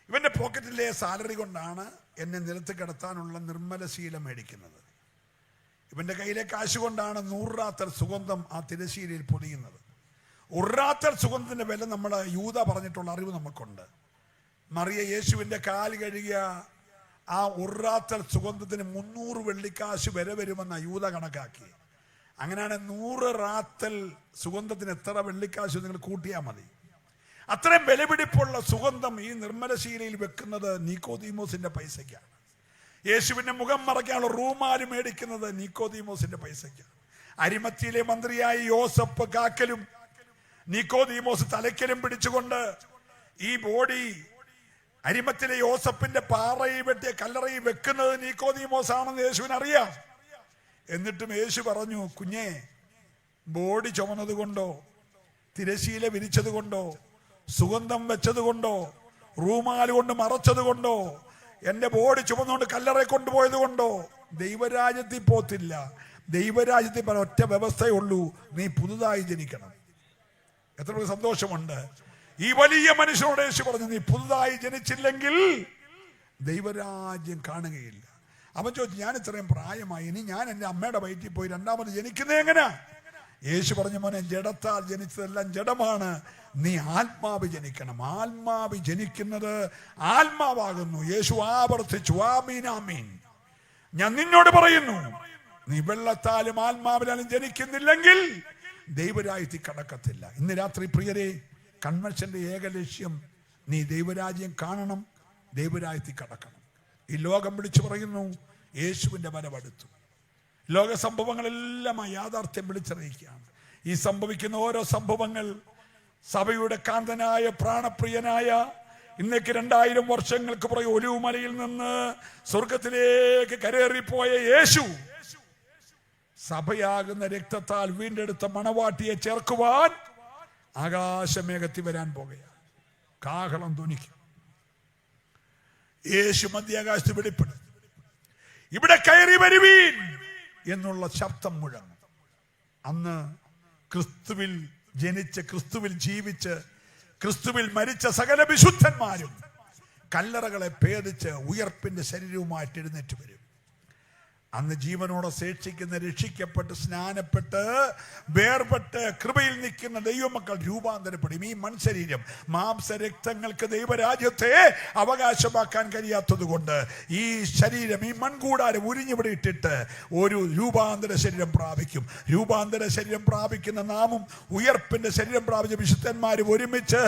A: ഇവന്റെ പോക്കറ്റിലെ സാലറി കൊണ്ടാണ് എന്നെ നിലത്ത് കിടത്താനുള്ള നിർമ്മല ശീലം മേടിക്കുന്നത്. ഇവന്റെ കയ്യിലെ കാശ് കൊണ്ടാണ് 100 റാത്തൽ സുഗന്ധം ആ തിരശ്ശീലയിൽ പൊതിയുന്നത്. 1 റാത്തൽ സുഗന്ധത്തിന്റെ വില നമ്മൾ യൂദ പറഞ്ഞിട്ടുള്ള അറിവ് നമുക്കുണ്ട്. മറിയ യേശുവിന്റെ കാല് കഴുകിയ ആ 1 റാത്തൽ സുഗന്ധത്തിന് 300 വെള്ളിക്കാശ് വില വരുമെന്ന യൂദ കണക്കാക്കി. അങ്ങനെയാണ് 100 റാത്തൽ സുഗന്ധത്തിന് എത്ര വെള്ളിക്കാശ് നിങ്ങൾ കൂട്ടിയാൽ മതി. അത്രയും വിലപിടിപ്പുള്ള സുഗന്ധം ഈ നിർമ്മലശീലയിൽ വെക്കുന്നത് നിക്കോദീമോസിന്റെ പൈസയ്ക്കാണ്. യേശുവിന്റെ മുഖം മറയ്ക്കാനുള്ള റൂമാല് മേടിക്കുന്നത് നിക്കോദീമോസിന്റെ പൈസയ്ക്കാണ്. അരിമത്തിയിലെ മന്ത്രിയായ യോസഫ് കാക്കലും നിക്കോദീമോസ് തലയ്ക്കലും പിടിച്ചുകൊണ്ട് ഈ ബോഡി അരിമത്തിലെ യോസഫിന്റെ പാറയിൽ വെട്ടിയ കല്ലറയിൽ വെക്കുന്നത് നിക്കോദീമോസ് ആണെന്ന് യേശുവിന് അറിയാം. എന്നിട്ടും യേശു പറഞ്ഞു, കുഞ്ഞേ, ബോഡി ചുമന്നത് കൊണ്ടോ, തിരശീല വിരിച്ചത് കൊണ്ടോ, സുഗന്ധം വെച്ചത് കൊണ്ടോ, റൂമാല് കൊണ്ട് മറച്ചത് കൊണ്ടോ, എന്റെ ബോഡി ചുമന്നുകൊണ്ട് കല്ലറയെ കൊണ്ടുപോയത് കൊണ്ടോ ദൈവരാജ്യത്തിൽ പോത്തില്ല. ദൈവരാജ്യത്തിൽ ഒറ്റ വ്യവസ്ഥയുള്ളൂ, നീ പുതുതായി ജനിക്കണം. എത്ര സന്തോഷമുണ്ട്! ഈ വലിയ മനുഷ്യനോട് യേശു പറഞ്ഞു, നീ പുതുതായി ജനിച്ചില്ലെങ്കിൽ ദൈവരാജ്യം കാണുകയില്ല. അവൻ ചോദിച്ചു, ഞാൻ ഇത്രയും പ്രായമായി, ഇനി ഞാൻ എൻ്റെ അമ്മയുടെ വയറ്റിൽ പോയി രണ്ടാമത് ജനിക്കുന്നത് എങ്ങനെയാ? യേശു പറഞ്ഞു, മോനെ, ജഡത്താൽ ജനിച്ചതെല്ലാം ജഡമാണ്, നീ ആത്മാവ് ജനിക്കണം. ആത്മാവ് ജനിക്കുന്നത് ആത്മാവാകുന്നു. യേശു ആവർത്തിച്ചു, ആമീൻ ആമീൻ, ഞാൻ നിന്നോട് പറയുന്നു, നീ വെള്ളത്താലും ആത്മാവിലാലും ജനിക്കുന്നില്ലെങ്കിൽ ദൈവരാജ്യത്തിൽ കടക്കത്തില്ല. ഇന്ന് രാത്രി പ്രിയരെ, കൺവെൻഷന്റെ ഏക ലക്ഷ്യം നീ ദൈവരാജ്യം കാണണം, ദൈവരാജ്യത്തിൽ കടക്കണം. ഈ ലോകം വിളിച്ചു പറയുന്നു യേശുവിന്റെ വരവടുത്തു. ലോക സംഭവങ്ങളെല്ലാം ആ യാഥാർത്ഥ്യം വിളിച്ചറിയിക്കുകയാണ്. ഈ സംഭവിക്കുന്ന ഓരോ സംഭവങ്ങൾ സഭയുടെ കാന്തനായ പ്രാണപ്രിയനായ ഇന്നേക്ക് 2000 വർഷങ്ങൾക്ക് പുറകെ ഒലിവുമലയിൽ നിന്ന് സ്വർഗത്തിലേക്ക് കരേറിപ്പോയ യേശു സഭയാകുന്ന രക്തത്താൽ വീണ്ടെടുത്ത മണവാട്ടിയെ ചേർക്കുവാൻ ആകാശമേഘത്തിൽ വരാൻ പോകുകയാണ്. കാഹളം ധ്വനിക്കും. യേശു മധ്യാകാശത്ത് വെളിപ്പെടും. ഇവിടെ കയറി വരുവീൻ എന്നുള്ള ശബ്ദം മുഴങ്ങും. അന്ന് ക്രിസ്തുവിൽ ജനിച്ച്, ക്രിസ്തുവിൽ ജീവിച്ച്, ക്രിസ്തുവിൽ മരിച്ച സകല വിശുദ്ധന്മാരും കല്ലറകളെ ഭേദിച്ച് ഉയർപ്പിന്റെ ശരീരവുമായിട്ട് എഴുന്നേറ്റ് വരും. അന്ന് ജീവനോടെ ശേഷിക്കുന്ന, രക്ഷിക്കപ്പെട്ട് സ്നാനപ്പെട്ട് വേർപെട്ട് കൃപയിൽ നിൽക്കുന്ന ദൈവമക്കൾ രൂപാന്തരപ്പെടും. ഈ മൺശരീരം, മാംസരക്തങ്ങൾക്ക് ദൈവരാജ്യത്തെ അവകാശമാക്കാൻ കഴിയാത്തത് കൊണ്ട് ഈ ശരീരം, ഈ മൺകൂടാരം ഉരിഞ്ഞിവിടെ ഇട്ടിട്ട് ഒരു രൂപാന്തര ശരീരം പ്രാപിക്കും. രൂപാന്തര ശരീരം പ്രാപിക്കുന്ന നാമും ഉയർപ്പിന്റെ ശരീരം പ്രാപിച്ച വിശുദ്ധന്മാരും ഒരുമിച്ച്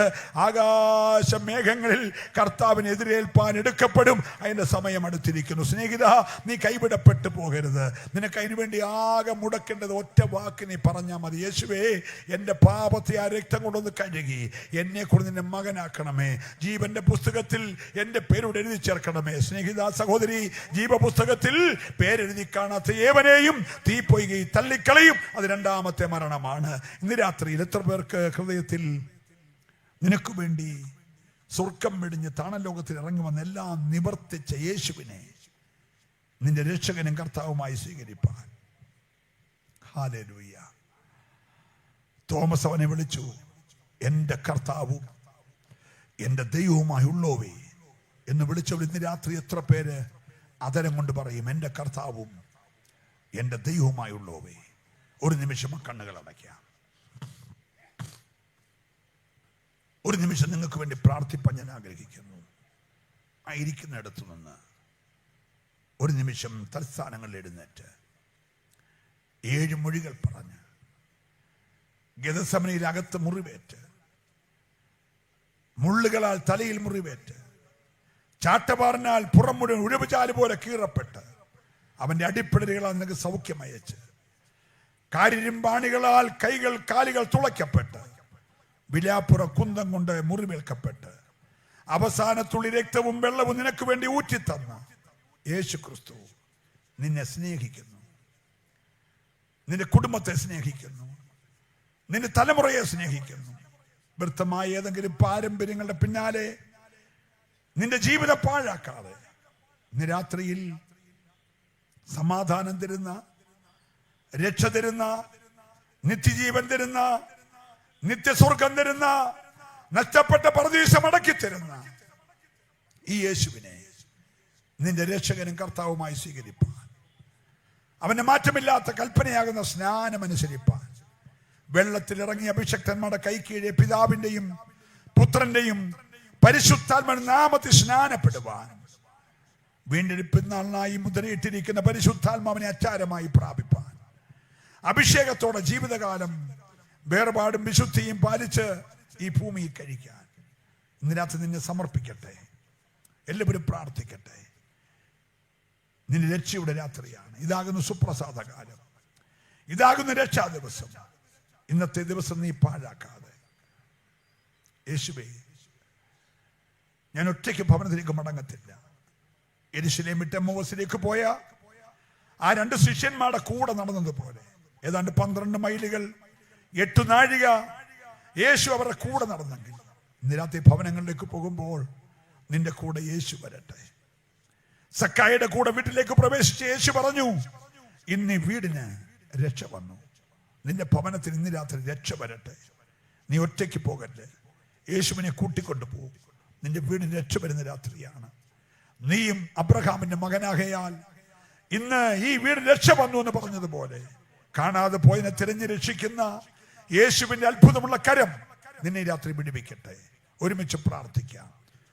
A: ആകാശ മേഘങ്ങളിൽ കർത്താവിനെ എതിരേൽപ്പാൻ എടുക്കപ്പെടും. അതിന്റെ സമയം അടുത്തിരിക്കുന്നു. സ്നേഹിത, നീ കൈവിടപ്പെട്ടു പോകരുത്. നിനക്ക് അതിനു വേണ്ടി ആകെ മുടക്കേണ്ടത് ഒറ്റ വാക്ക് നീ പറഞ്ഞാൽ മതി. യേശുവേ, എൻ്റെ പാപത്തെ ആ രക്തം കൊണ്ടൊന്ന് കഴുകി എന്നെ കൊണ്ട് നിന്നെ മകനാക്കണമേ. ജീവന്റെ പുസ്തകത്തിൽ എൻ്റെ പേരോട് എഴുതി ചേർക്കണമേ. സ്നേഹിത സഹോദരി, ജീവപുസ്തകത്തിൽ പേരെഴുതി കാണാത്ത ഏവനെയും തീപ്പൊയ്കയിൽ തള്ളിക്കളയും. അത് രണ്ടാമത്തെ മരണമാണ്. ഇന്ന് രാത്രിയിൽ എത്ര പേർക്ക് ഹൃദയത്തിൽ നിനക്ക് വേണ്ടി സ്വർഗം വെടിഞ്ഞ് താണലോകത്തിൽ ഇറങ്ങി വന്ന് എല്ലാം നിവർത്തിച്ച യേശുവിനെ നിന്റെ രക്ഷകനും കർത്താവുമായി സ്വീകരിപ്പാൻ? ഹല്ലേലൂയ. തോമസ് അവനെ വിളിച്ചു, എൻ്റെ കർത്താവും എൻ്റെ ദൈവവുമായുള്ളവേ എന്ന് വിളിച്ചവർ ഇന്ന് രാത്രി എത്ര പേര് അതരം കൊണ്ട് പറയും, എൻ്റെ കർത്താവും എൻ്റെ ദൈവവുമായുള്ളവേ? ഒരു നിമിഷം കണ്ണുകൾ അടയ്ക്കാം. ഒരു നിമിഷം നിങ്ങൾക്ക് വേണ്ടി പ്രാർത്ഥിപ്പാൻ ഞാൻ ആഗ്രഹിക്കുന്നു. ആയിരിക്കുന്നിടത്തു നിന്ന് ഒരു നിമിഷം തൽസ്ഥാനങ്ങളിൽ എഴുന്നേറ്റ് 7 മൊഴികൾ പറഞ്ഞ് ഗെത്സമനയിൽ അകത്ത് മുറിവേറ്റ്, മുള്ളുകളാൽ തലയിൽ മുറിവേറ്റ്, ചാട്ടവാറിനാൽ പുറം മുഴുവൻ ഉഴവുചാല് പോലെ കീറപ്പെട്ട്, അവന്റെ അടിപ്പിടലുകളാൽ നിനക്ക് സൗഖ്യം അയച്ച്, കാരിരുമ്പാണികളാൽ കൈകൾ കാലുകൾ തുളയ്ക്കപ്പെട്ട്, വിലാപ്പുറ കുന്തം കൊണ്ട് മുറിവേൽക്കപ്പെട്ട്, അവസാനത്തുള്ളി രക്തവും വെള്ളവും നിനക്ക് വേണ്ടി ഊറ്റിത്തന്ന യേശു ക്രിസ്തു നിന്നെ സ്നേഹിക്കുന്നു. നിന്റെ കുടുംബത്തെ സ്നേഹിക്കുന്നു. നിന്റെ തലമുറയെ സ്നേഹിക്കുന്നു. വ്യർത്ഥമായ ഏതെങ്കിലും പാരമ്പര്യങ്ങളുടെ പിന്നാലെ നിന്റെ ജീവിതം പാഴാക്കാതെ ഇന്ന് രാത്രിയിൽ സമാധാനം തരുന്ന, രക്ഷ തരുന്ന, നിത്യജീവൻ തരുന്ന, നിത്യസ്വർഗം തരുന്ന, നഷ്ടപ്പെട്ട പരദീസം മടക്കി തരുന്ന ഈ യേശുവിനെ നിന്റെ രക്ഷകനും കർത്താവുമായി സ്വീകരിപ്പാൻ, അവന്റെ മാറ്റമില്ലാത്ത കൽപ്പനയാകുന്ന സ്നാനം അനുസരിപ്പാൻ, വെള്ളത്തിലിറങ്ങിയ അഭിഷക്തന്മാരുടെ കൈക്കീഴെ പിതാവിന്റെയും പുത്രന്റെയും പരിശുദ്ധാത്മ നാമത്തിൽ സ്നാനപ്പെടുവാൻ, വീണ്ടെടുപ്പിനാളിനായി മുദ്രയിട്ടിരിക്കുന്ന പരിശുദ്ധാത്മാവിനെ അച്ചാരമായി പ്രാപിപ്പാൻ, അഭിഷേകത്തോടെ ജീവിതകാലം വേർപാടും വിശുദ്ധിയും പാലിച്ച് ഈ ഭൂമിയിൽ കഴിക്കാൻ ഇന്ന് രാത്രി നിന്നെ സമർപ്പിക്കട്ടെ. എല്ലാവരും പ്രാർത്ഥിക്കട്ടെ. നിന്റെ രക്ഷയുടെ രാത്രിയാണ്. ഇതാകുന്ന സുപ്രസാദ കാലം, ഇതാകുന്ന രക്ഷാ ദിവസം. ഇന്നത്തെ ദിവസം നീ പാഴാക്കാതെ, യേശുവേ, ഞാൻ ഒറ്റയ്ക്ക് ഭവനത്തിലേക്ക് മടങ്ങത്തില്ല. യെരൂശലേം വിട്ട് എമ്മോസിലേക്ക് പോയ ആ 2 ശിഷ്യന്മാരുടെ കൂടെ നടന്നതുപോലെ ഏതാണ്ട് 12 മൈലുകൾ 8 നാഴിക യേശു അവരുടെ കൂടെ നടന്നെങ്കിൽ ഇന്ന് രാത്രി ഭവനങ്ങളിലേക്ക് പോകുമ്പോൾ നിന്റെ കൂടെ യേശു വരട്ടെ. സക്കായിയുടെ കൂടെ വീട്ടിലേക്ക് പ്രവേശിച്ച് യേശു പറഞ്ഞു, ഇന്ന് ഈ വീടിന് രക്ഷ വന്നു. നിന്റെ ഭവനത്തിൽ ഇന്ന് രാത്രി രക്ഷ വരട്ടെ. നീ ഒറ്റയ്ക്ക് പോകല്ലേ, യേശുവിനെ കൂട്ടിക്കൊണ്ടു പോകും. നിന്റെ വീടിന് രക്ഷ വരുന്ന രാത്രിയാണ്. നീയും അബ്രഹാമിന്റെ മകനാകയാൽ ഇന്ന് ഈ വീട് രക്ഷ വന്നു എന്ന് പറഞ്ഞതുപോലെ കാണാതെ പോയതിനെ തിരഞ്ഞു രക്ഷിക്കുന്ന യേശുവിന്റെ അത്ഭുതമുള്ള കരം നിന്നെ രാത്രി വിടുവിക്കട്ടെ. ഒരുമിച്ച് പ്രാർത്ഥിക്കാം.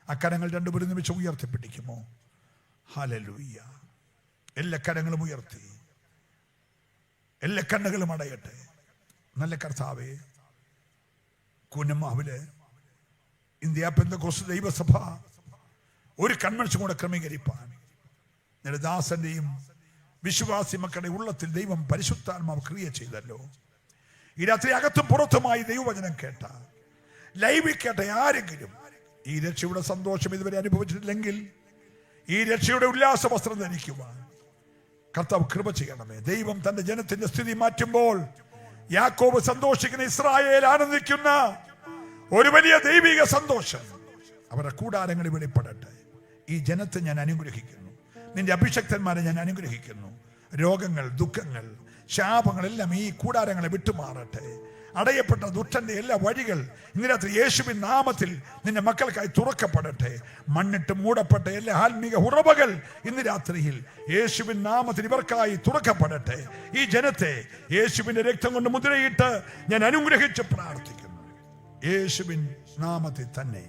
A: ആ കരങ്ങൾ രണ്ടുപേരും നിമിഷം ഉയർത്തിപ്പിടിക്കുമോ? ഹല്ലേലൂയ. എല്ലാ കരങ്ങളും ഉയർത്തി, എല്ലാ കണ്ണുകളും അടയട്ടെ. നല്ല കർത്താവേ, കൂനമാവില് ഇന്ത്യ പെന്തക്കോസ്ത് ദൈവസഭ ഒരു കൺവെൻഷൻ കൂടെ ക്രമീകരിപ്പാൻ നിന്റെ ദാസന്റെയും വിശ്വാസി മക്കളുടെ ഉള്ളത്തിൽ ദൈവം പരിശുദ്ധാത്മാവ് ക്രിയ ചെയ്തല്ലോ. ഈ രാത്രി അകത്തും പുറത്തുമായി ദൈവവചനം കേട്ട, ലൈവിൽ കേട്ട ആരെങ്കിലും ഈ രക്ഷയുടെ സന്തോഷം ഇതുവരെ അനുഭവിച്ചിട്ടില്ലെങ്കിൽ ഈ രക്ഷയുടെ ഉല്ലാസ വസ്ത്രം ധരിക്കുവാൻ കർത്താവ് കൃപ ചെയ്യണമേ. ദൈവം തന്റെ ജനത്തിന്റെ സ്ഥിതി മാറ്റുമ്പോൾ യാക്കോബ് സന്തോഷിക്കുന്ന, ഇസ്രായേൽ ആനന്ദിക്കുന്ന ഒരു വലിയ ദൈവിക സന്തോഷം അവരുടെ കൂടാരങ്ങളിൽ വെളിപ്പെടട്ടെ. ഈ ജനത്തെ ഞാൻ അനുഗ്രഹിക്കുന്നു. നിന്റെ അഭിഷക്തന്മാരെ ഞാൻ അനുഗ്രഹിക്കുന്നു. രോഗങ്ങൾ, ദുഃഖങ്ങൾ, ശാപങ്ങളെല്ലാം ഈ കൂടാരങ്ങളെ വിട്ടുമാറട്ടെ. അടയപ്പെട്ട ദുഷ്ടന്റെ എല്ലാ വഴികൾ ഇന്ന് രാത്രി യേശുവിൻ നാമത്തിൽ നിന്റെ മക്കൾക്കായി തുറക്കപ്പെടട്ടെ. മണ്ണിട്ട് മൂടപ്പെട്ട എല്ലാ ആത്മീക ഉറവകൾ ഇന്ന് രാത്രിയിൽ യേശുവിൻ നാമത്തിൽ ഇവർക്കായി തുറക്കപ്പെടട്ടെ. ഈ ജനത്തെ യേശുവിന്റെ രക്തം കൊണ്ട് മുദ്രയിട്ട് ഞാൻ അനുഗ്രഹിച്ച് പ്രാർത്ഥിക്കുന്നു. യേശുവിൻ നാമത്തിൽ തന്നെ.